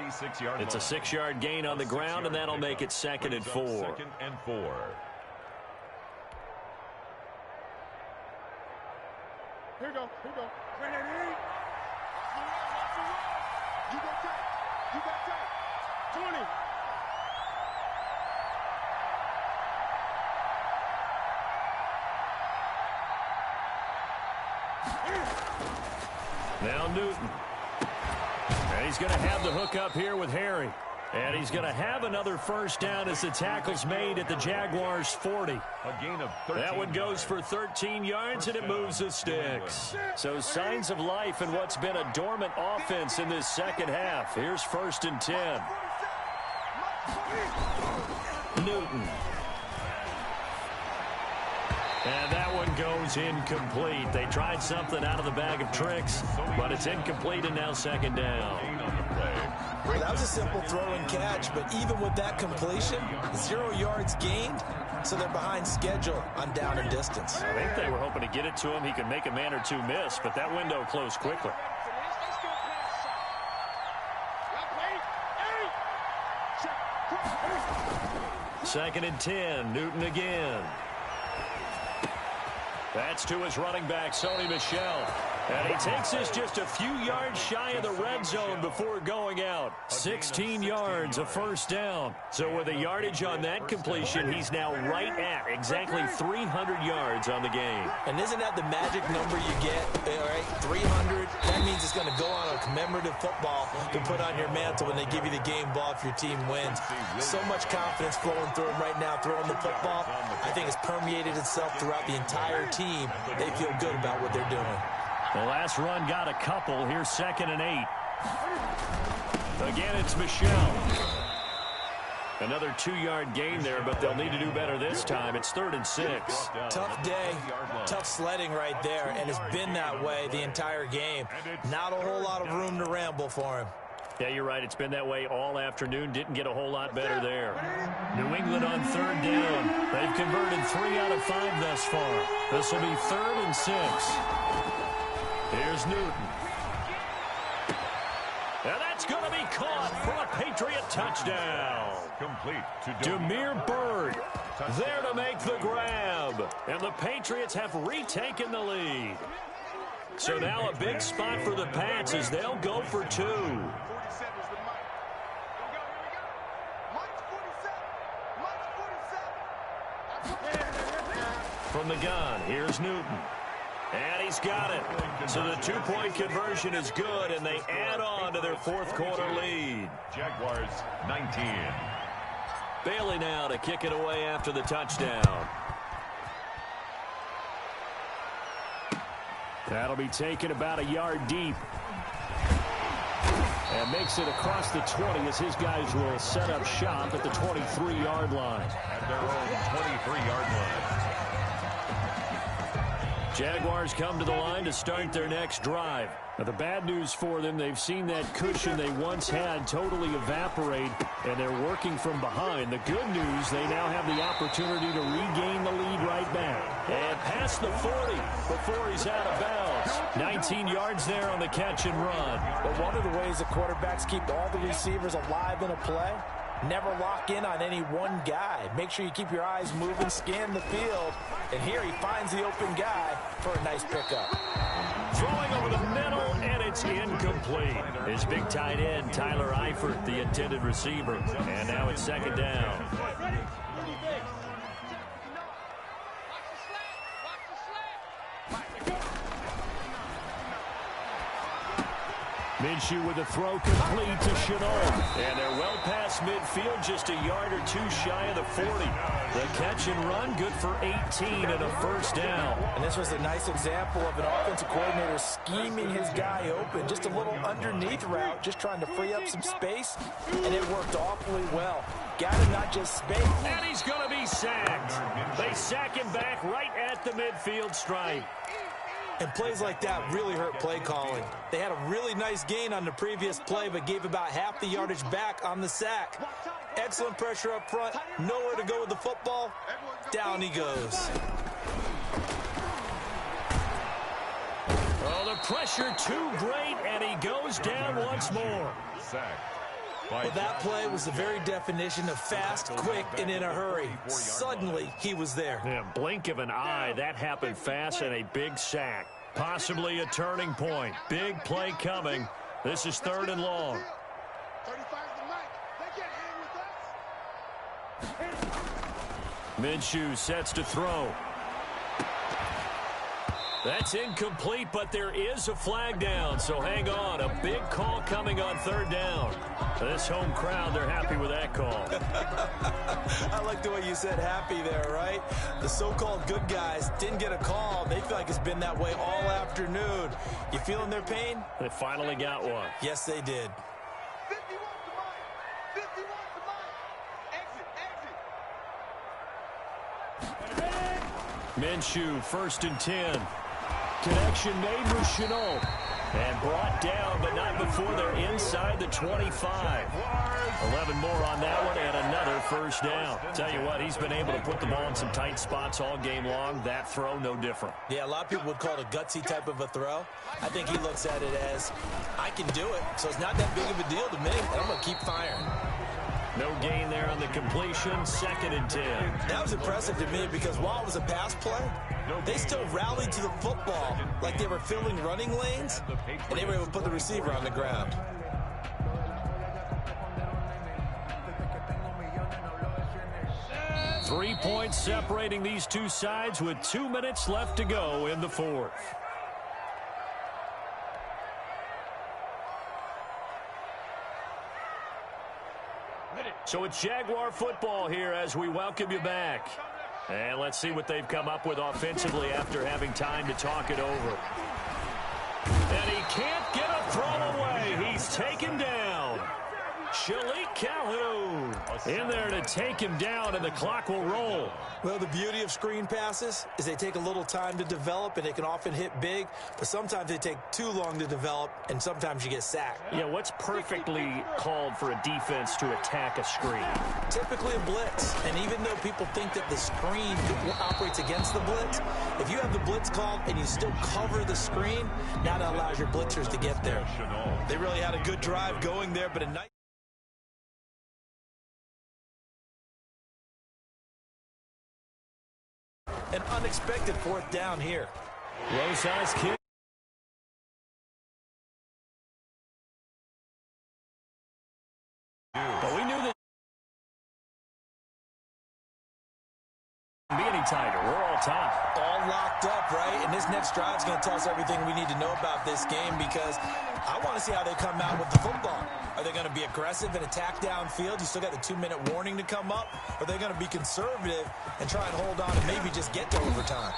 It's a 6-yard gain on the ground, and that'll make it 2nd and 4. 2nd and 4. Here we go. Bring it in. You got tight. 20. Now Newton. And he's going to have the hook up here with Harry. And he's going to have another first down as the tackle's made at the Jaguars' 40. A gain of 13 that one goes for 13 yards, and it moves the sticks. So signs of life in what's been a dormant offense in this second half. Here's 1st and 10. Newton. And that one goes incomplete. They tried something out of the bag of tricks, but it's incomplete, and now 2nd down. Well, that was a simple throw and catch, but even with that completion, 0 yards gained, so they're behind schedule on down and distance. I think they were hoping to get it to him. He could make a man or two miss, but that window closed quickly. Second and 10, Newton again. That's to his running back, Sony Michel. And he takes this just a few yards shy of the red zone before going out. 16 yards, a first down. So with the yardage on that completion, he's now right at exactly 300 yards on the game. And isn't that the magic number you get? All right, 300. That means it's going to go on a commemorative football to put on your mantle when they give you the game ball if your team wins. So much confidence flowing through him right now, throwing the football. I think it's permeated itself throughout the entire team. They feel good about what they're doing. The last run got a couple. Here's 2nd and 8. Again, it's Michel. Another 2-yard gain there, but they'll need to do better this time. It's 3rd and 6. Tough day, tough sledding right there, and it's been that way the entire game. Not a whole lot of room to ramble for him. Yeah, you're right. It's been that way all afternoon. Didn't get a whole lot better there. New England on 3rd down. They've converted 3 out of 5 thus far. This will be 3rd and 6. Here's Newton. And that's going to be caught for a Patriot touchdown. Complete to Damiere Byrd there to make the grab. And the Patriots have retaken the lead. So now a big spot for the Pats as they'll go for 2. From the gun, here's Newton. And he's got it. So the two-point conversion is good, and they add on to their fourth quarter lead. Jaguars 19. Bailey now to kick it away after the touchdown. That'll be taken about a yard deep. And makes it across the 20 as his guys will set up shop at the 23-yard line. At their own 23-yard line. Jaguars come to the line to start their next drive. Now, the bad news for them, they've seen that cushion they once had totally evaporate, and they're working from behind. The good news, they now have the opportunity to regain the lead right back. And past the 40 before he's out of bounds. 19 yards there on the catch and run. But one of the ways the quarterbacks keep all the receivers alive in a play, never lock in on any one guy. Make sure you keep your eyes moving, scan the field. And here he finds the open guy for a nice pickup. Throwing over the middle, and it's incomplete. His big tight end, Tyler Eifert, the intended receiver. And now it's second down. Minshew with a throw complete to Shenault. And they're well past midfield, just a yard or two shy of the 40. The catch and run, good for 18 and a first down. And this was a nice example of an offensive coordinator scheming his guy open. Just a little underneath route, just trying to free up some space. And it worked awfully well. Got him not just space. And he's going to be sacked. They sack him back right at the midfield stripe. And plays like that really hurt play calling. They had a really nice gain on the previous play, but gave about half the yardage back on the sack. Excellent pressure up front. Nowhere to go with the football. Down he goes. Oh, the pressure too great, and he goes down once more. Well, that play was the very definition of fast, quick, and in a hurry. Suddenly, he was there. Yeah, blink of an eye, that happened fast, and a big sack. Possibly a turning point. Big play coming. This is third and long. Minshew sets to throw. That's incomplete, but there is a flag down, so hang on. A big call coming on third down. This home crowd, they're happy with that call. I like the way you said happy there, right? The so-called good guys didn't get a call. They feel like it's been that way all afternoon. You feeling their pain? They finally got one. Yes, they did. 51 to mine. 51 to mine. Exit. Minshew, 1st and 10. Connection made with Shenault. And brought down, but not before they're inside the 25. 11 more on that one, and another first down. Tell you what, he's been able to put the ball in some tight spots all game long. That throw, no different. Yeah, a lot of people would call it a gutsy type of a throw. I think he looks at it as, I can do it, so it's not that big of a deal to me, and I'm going to keep firing. No gain there on the completion, 2nd and 10. That was impressive to me because while it was a pass play, they still rallied to the football like they were filling running lanes, and they were able to put the receiver on the ground. Three points separating these two sides with 2 minutes left to go in the fourth. So it's Jaguar football here as we welcome you back. And let's see what they've come up with offensively after having time to talk it over. And he can't get a throw away. He's taken down. Shalik Calhoun in there to take him down, and the clock will roll. Well, the beauty of screen passes is they take a little time to develop, and they can often hit big, but sometimes they take too long to develop, and sometimes you get sacked. Yeah, what's perfectly called for a defense to attack a screen? Typically a blitz, and even though people think that the screen operates against the blitz, if you have the blitz called and you still cover the screen, now that allows your blitzers to get there. They really had a good drive going there, but a nice... An unexpected 4th down here. Low-size kick. But we knew that be any tighter. We're all up top. All locked up, right? And this next drive is going to tell us everything we need to know about this game because I want to see how they come out with the football. Are they going to be aggressive and attack downfield? You still got the 2-minute warning to come up. Or are they going to be conservative and try and hold on and maybe just get to overtime?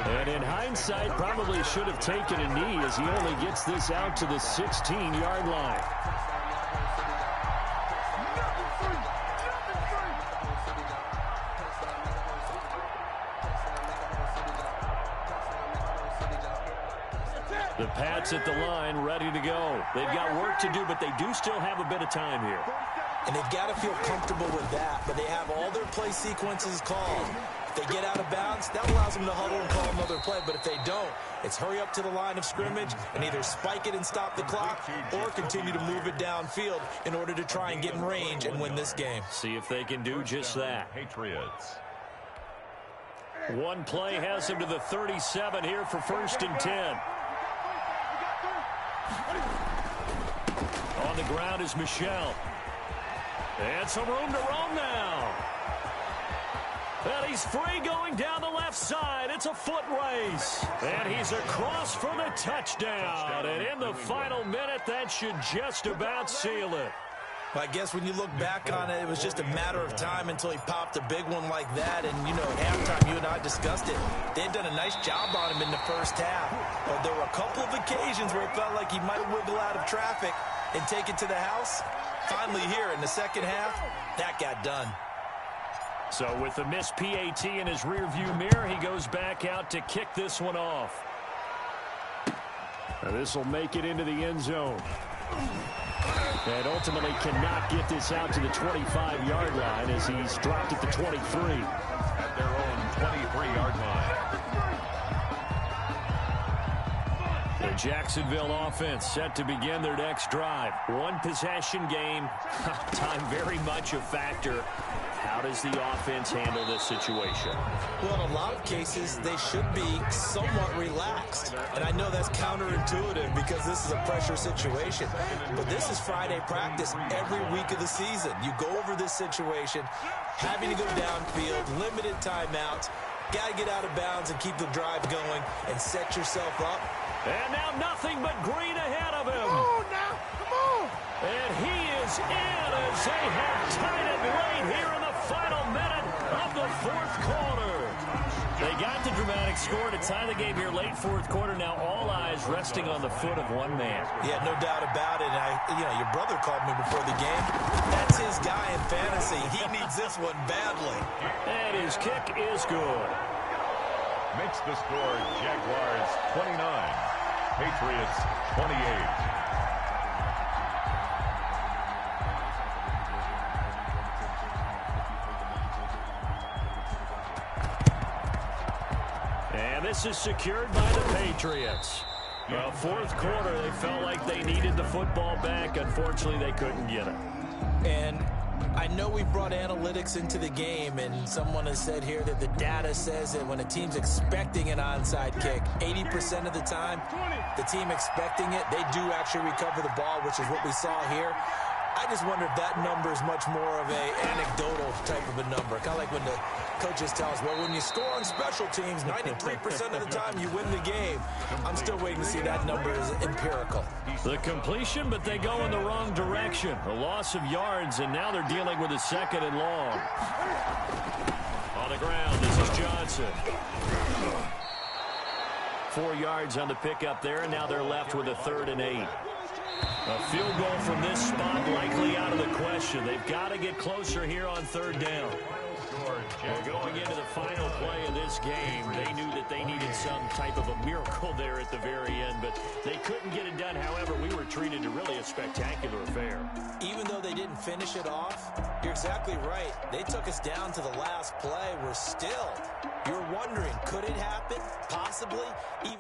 And in hindsight, probably should have taken a knee as he only gets this out to the 16-yard line. The Pats at the line, ready to go. They've got work to do, but they do still have a bit of time here. And they've got to feel comfortable with that, but they have all their play sequences called. If they get out of bounds, that allows them to huddle and call another play, but if they don't, it's hurry up to the line of scrimmage and either spike it and stop the clock or continue to move it downfield in order to try and get in range and win this game. See if they can do just that. Patriots. One play has them to the 37 here for 1st and 10. On the ground is Michel. And some room to roam now. And he's free going down the left side. It's a foot race. And he's across for the touchdown. And in the final minute, that should just about seal it. I guess when you look back on it, it was just a matter of time until he popped a big one like that. And, you know, at halftime, you and I discussed it. They had done a nice job on him in the first half. But there were a couple of occasions where it felt like he might wiggle out of traffic and take it to the house. Finally here in the second half, that got done. So with the missed PAT in his rearview mirror, he goes back out to kick this one off. This will make it into the end zone. And ultimately cannot get this out to the 25-yard line as he's dropped at the 23. At their own 23-yard line. The Jacksonville offense set to begin their next drive. One possession game. Time very much a factor. How does the offense handle this situation? Well, in a lot of cases, they should be somewhat relaxed. And I know that's counterintuitive because this is a pressure situation. But this is Friday practice every week of the season. You go over this situation, having to go downfield, limited timeouts, got to get out of bounds and keep the drive going and set yourself up. And now nothing but green ahead of him. Come on now, come on. And he is in as they have tied it late here in the final minute of the 4th quarter. They got the dramatic score to tie the game here late 4th quarter. Now all eyes resting on the foot of one man. Yeah, no doubt about it. Your brother called me before the game. That's his guy in fantasy. He needs this one badly. And his kick is good. Makes the score Jaguars 29, Patriots 28. And this is secured by the Patriots. Well, 4th quarter, they felt like they needed the football back. Unfortunately, they couldn't get it. And I know we've brought analytics into the game, and someone has said here that the data says that when a team's expecting an onside kick, 80% of the time, the team expecting it, they do actually recover the ball, which is what we saw here. I just wonder if that number is much more of a anecdotal type of a number. Kind of like when the coaches tell us, well, when you score on special teams, 93% of the time you win the game. I'm still waiting to see that number is empirical. The completion, but they go in the wrong direction. A loss of yards, and now they're dealing with a 2nd and long. On the ground, this is Johnson. 4 yards on the pickup there, and now they're left with a 3rd and 8. A field goal from this spot likely out of the question. They've got to get closer here on 3rd down. Going into the final play of this game, they knew that they needed some type of a miracle there at the very end, but they couldn't get it done. However, we were treated to really a spectacular affair. Even though they didn't finish it off, you're exactly right. They took us down to the last play. We're still, you're wondering, could it happen? Possibly. Even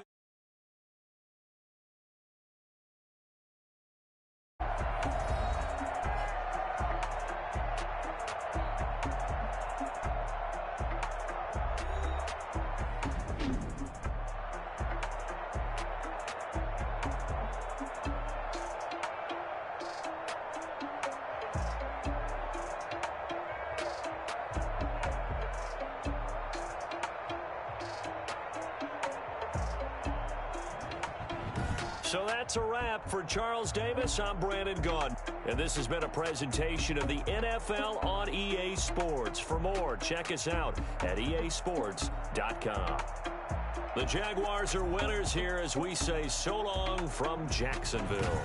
So that's a wrap for Charles Davis. I'm Brandon Gaudin. And this has been a presentation of the NFL on EA Sports. For more, check us out at easports.com. The Jaguars are winners here as we say so long from Jacksonville.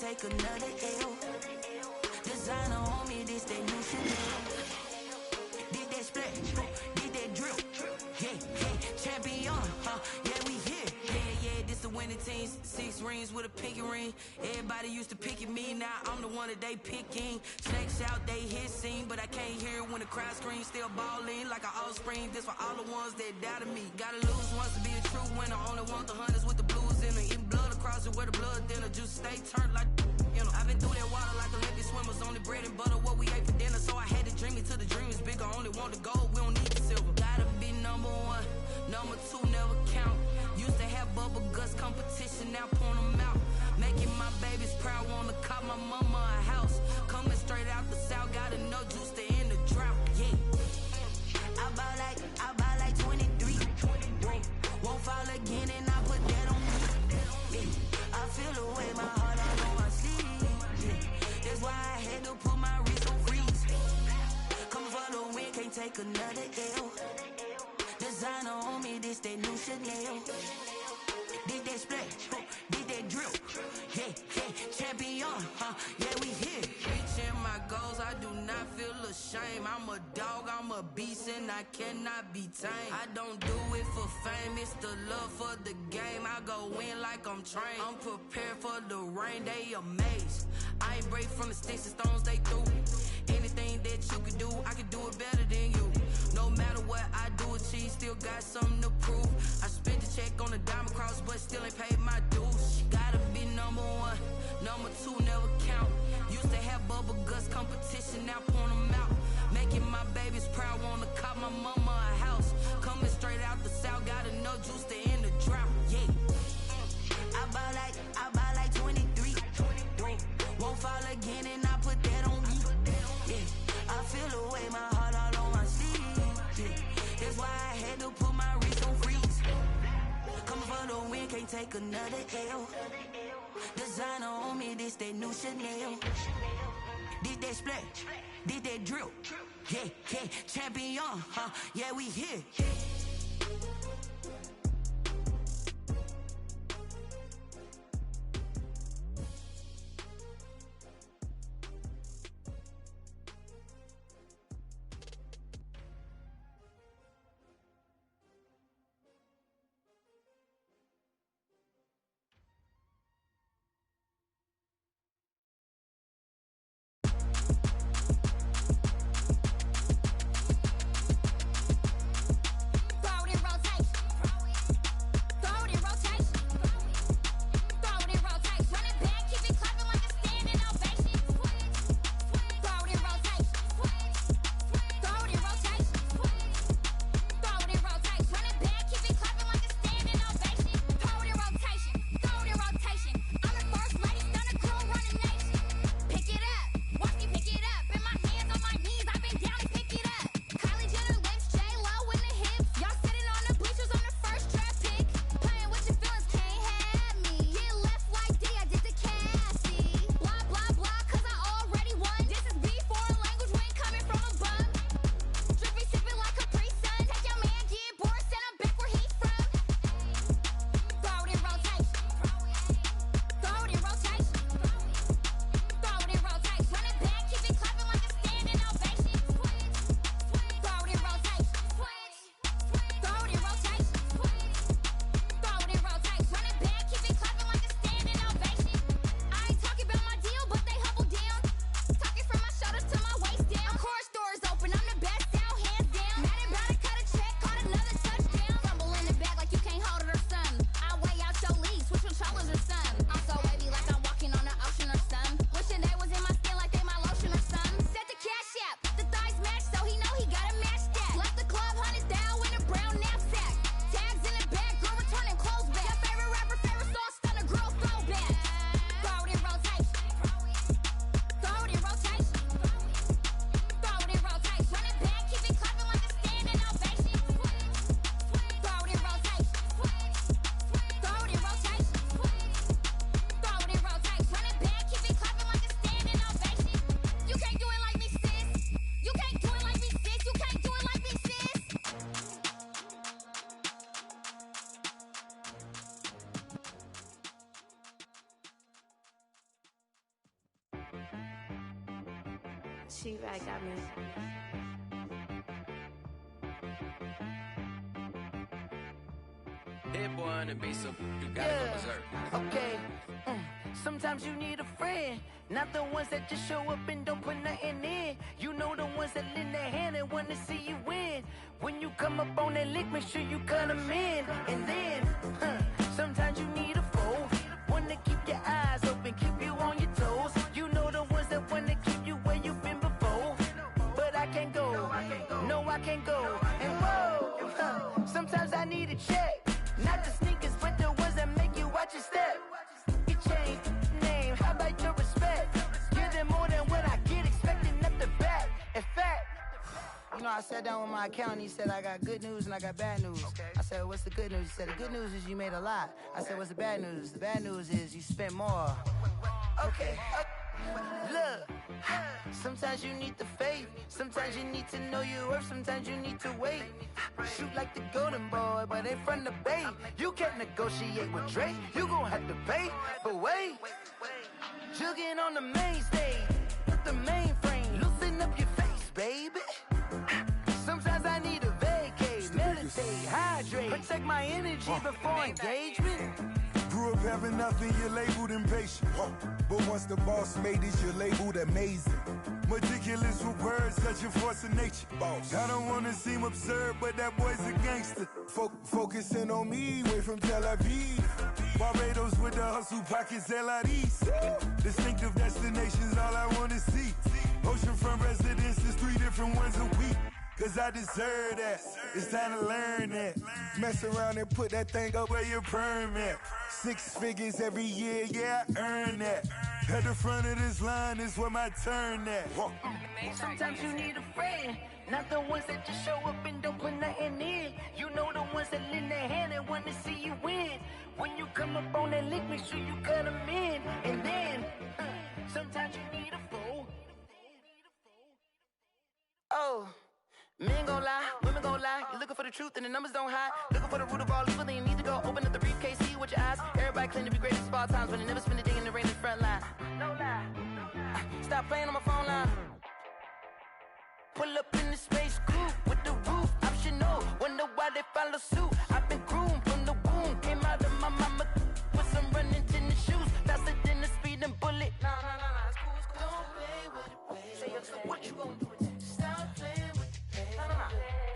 take another L. Designer on me, this that new Chanel. Did that splash, did that drill. Yeah, champion, yeah, we here. Yeah, this the winning team. 6 rings with a pinky ring. Everybody used to pick at me, now I'm the one that they picking. Snakes out, they hit scene, but I can't hear it when the crowd screams. Still balling like an offspring. This for all the ones that doubted me. Gotta lose once to be a true winner. Only want the hunters with the blues in it. Eating blood across it where the blood thinner. Juice stay turned like, you know. I've been through that water like Olympic swimmers. Only bread and butter, what we ate for dinner. So I had to dream it till the dream is bigger. Only want the gold, we don't need the silver. Gotta be number 1, number 2 never count. Used to have bubble guts competition, now point them out. Making my babies proud, wanna cop my mama a house. Coming straight out the south, gotta know juice to end the drought. Yeah, I buy like 23. Won't fall again and I put that on me. Yeah, I feel the way my heart all on my sleeve. Yeah, that's why I had to put my wrist on freeze. Coming for the win, can't take another L. Designer on me, this that new Chanel. Did that splash, did that drill. Yeah, champion, yeah, we here. Reaching my goals, I do not feel ashamed. I'm a dog, I'm a beast, and I cannot be tamed. I don't do it for fame, it's the love for the game. I go in like I'm trained. I'm prepared for the rain, they amazed. I ain't break from the sticks and stones they threw. Anything that you could do, I could do it better than you. No matter what I do, achieve, still got something to prove. I spent the check on the diamond cross, but still ain't paid my dues. Gotta be number 1, number 2 never count. Used to have bubble guts competition, now point them out. Making my babies proud, wanna cop my mama a house. Coming straight out the south, gotta know juice to end the drought. Yeah, I buy like 23. Won't fall again and I put that on me. Yeah, I feel the way my heart all on my sleeve. Yeah, that's why I had to put my wrist on freeze. Coming for the win, can't take another L. Designer on me, this that new Chanel. Did that splash, did that drill. Yeah, champion, yeah, we here. She-Rag got me. Hit boy and be some, you gotta go berserk. Okay. Sometimes you need a friend, not the ones that just show up and don't put nothing in. You know the ones that lend their hand and want to see you win. When you come up on that lick, make sure you cut them in. And then, sometimes you need a foe, one to keep your eyes open, keep you on your toes. You know the ones that want to keep you where you've been before. But I can't go, no I can't go. And whoa, sometimes I need a check, not the sneakers, but the ones that make you watch your step. You change name, how about your respect? Give them more than what I get, expecting up the back. In fact, you know, I sat down with my accountant, he said I got good news and I got bad news. I said, what's the good news? He said, the good news is you made a lot. I said, what's the bad news? The bad news is you spent more. Okay, look, sometimes you need the faith, sometimes you need to know your worth, sometimes you need to wait. Shoot like the golden boy, but ain't from the bay. You can't negotiate with Drake, you gon' have to pay. But wait, jugging on the main stage, with the mainframe, loosen up your face, baby. Sometimes I need a vacate, meditate, hydrate, protect my energy before engagement. Grew up having nothing, you're labeled impatient. But once the boss made it, you're labeled amazing. Meticulous with words, such a force of nature. I don't wanna seem absurd, but that boy's a gangster. Focusing on me, way from Tel Aviv. Barbados with the hustle pockets, LIDs. Distinctive destinations, all I wanna see. Oceanfront residences, 3 different ones a week. Cause I deserve that, it's time to learn that. Mess around and put that thing up where your permit. 6 figures every year, yeah, I earn that. At the front of this line is where my turn at. Sometimes you need a friend, not the ones that just show up and don't put nothing in. You know the ones that lend their hand and want to see you win. When you come up on that lick, make sure you cut them in. And then, sometimes you need a fool. Oh. Men gon' lie, women gon' lie. You're looking for the truth and the numbers don't hide. Looking for the root of all evil, then you need to go open up the briefcase, see with your eyes. Everybody claim to be greatest of all times, but they never spend a day in the rain in the front line. No lie. Stop playing on my phone line. Pull up in the space coupe with the roof optional. Wonder why they follow suit. I've been groomed from the womb. Came out of my mama with some running tennis shoes. Faster than the speeding bullet. Nah, it's cool, it's cool. Don't play with it, baby. Say what you gon' do with that? Stop playing with it, baby.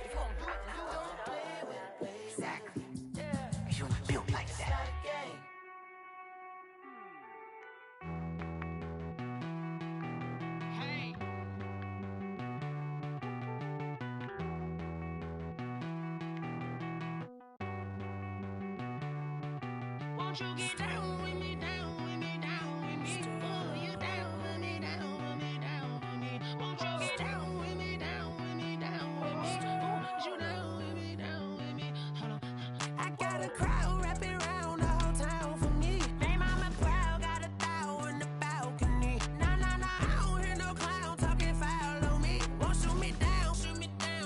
If you gon' do it, then you don't play with it, baby. Exactly. Yeah. You built like that. Hey. Won't you get down with me, down with me, down with me? Oh, you down with me, down with me, down with me. Won't you get down with me, down with me, down with me? Oh, you down with me, down with me? Hold on. I got a crowd wrapping around the whole town for me. Name on my crowd, got 1,000 in the balcony. Nah, I don't hear no clown talking foul on me. Won't shoot me down,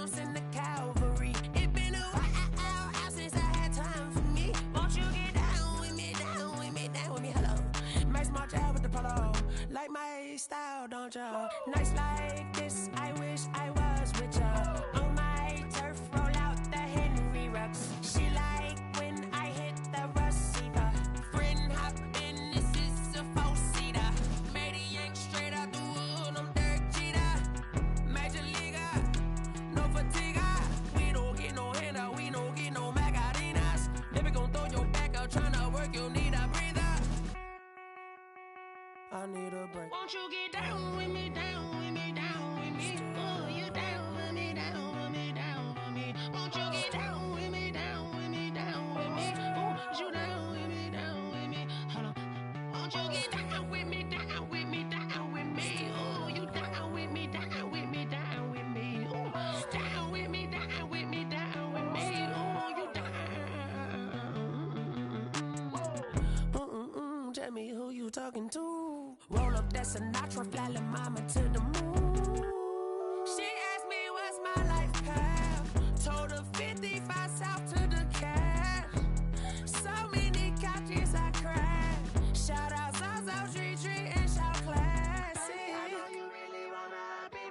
send the cavalry. It been a while since I had time for me. Won't you get down with me, down with me, down with me? Hello. Nice small job with the polo. Like my style, don't ya? Nice like this, I wish I was with ya. On my turf, roll out the Henry Rux. She like when I hit the receiver. Friend hop in, this is a 4-seater. Made a yank straight out the wood, I'm Derek Jeter. Major leaguer, no fatigue. We don't get no handout, we don't get no Macarinas. Never gon' throw your back out, tryna work, you need a breather. I need a break. Won't you get down with me, down with me, down with me? Oh, you down with me, down with me, down with me? Won't you get down with me, down with me, down with me? Oh, you down with me, down with me? Hold on. Won't you get down with me, down with me, down with me? Oh, you down with me, down with me, down with me? Oh, down with me, down with me, down with me? Oh, you down. Tell me who you talking to. Roll up that Sinatra, fly la mama to the moon. She asked me what's my life path. Told her 55 south to the cat. So many couches I crashed. Shout out Zaza, Tree, and shout classic. I know you really wanna be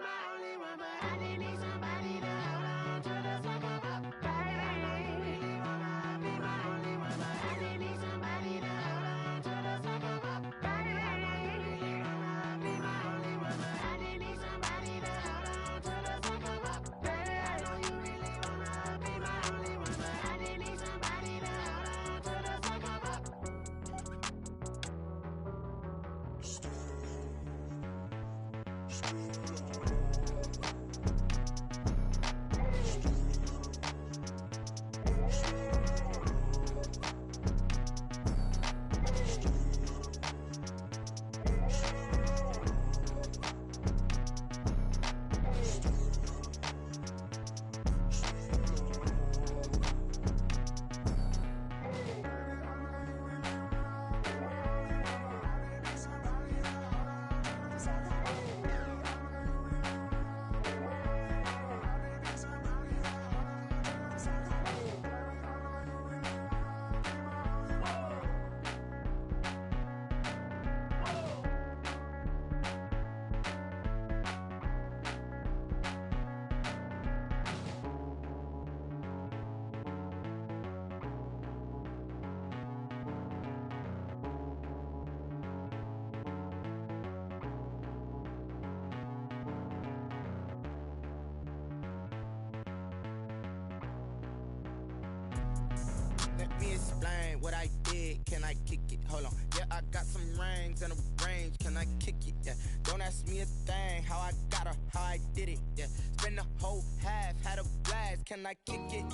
Let me explain what I did. Can I kick it? Hold on. Yeah, I got some rings and a range. Can I kick it? Yeah. Don't ask me a thing. How I got her, how I did it. Yeah. Spend the whole half, had a blast. Can I kick it?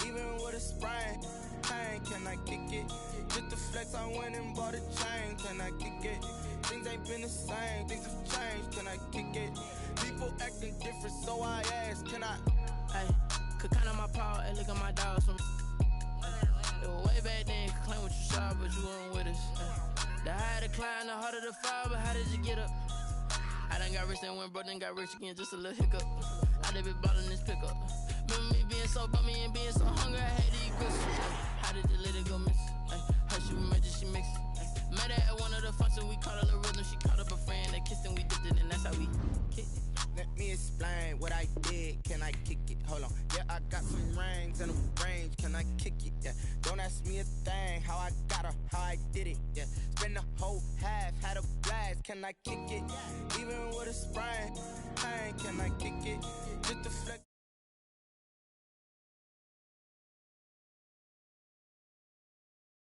Even with a sprain. Pain, can I kick it? Just the flex, I went and bought a chain. Can I kick it? Things ain't been the same. Things have changed. Can I kick it? People acting different, so I ask. Can I? Hey, could count on my power and look at my dogs from. It was way back then, could claim what you saw, but you weren't with us. The higher the climb, the harder the fall, but how did you get up? I done got rich and went broke, then got rich again, just a little hiccup. I done been ballin' this pickup. Remember me being so bummy and being so hungry, I had to eat Christmas. How did you let it go miss? Her she remember she mixed. Met her at one of the functions, we caught a little rhythm. She caught up a friend, they kissed and we dipped it, and that's how we kicked it. Let me explain what I did. Can I kick it? Hold on. Yeah, I got some rings and a range. Can I kick it? Yeah. Don't ask me a thing. How I got her, how I did it. Yeah. Spend the whole half, had a blast. Can I kick it? Even with a sprain. Pain, can I kick it?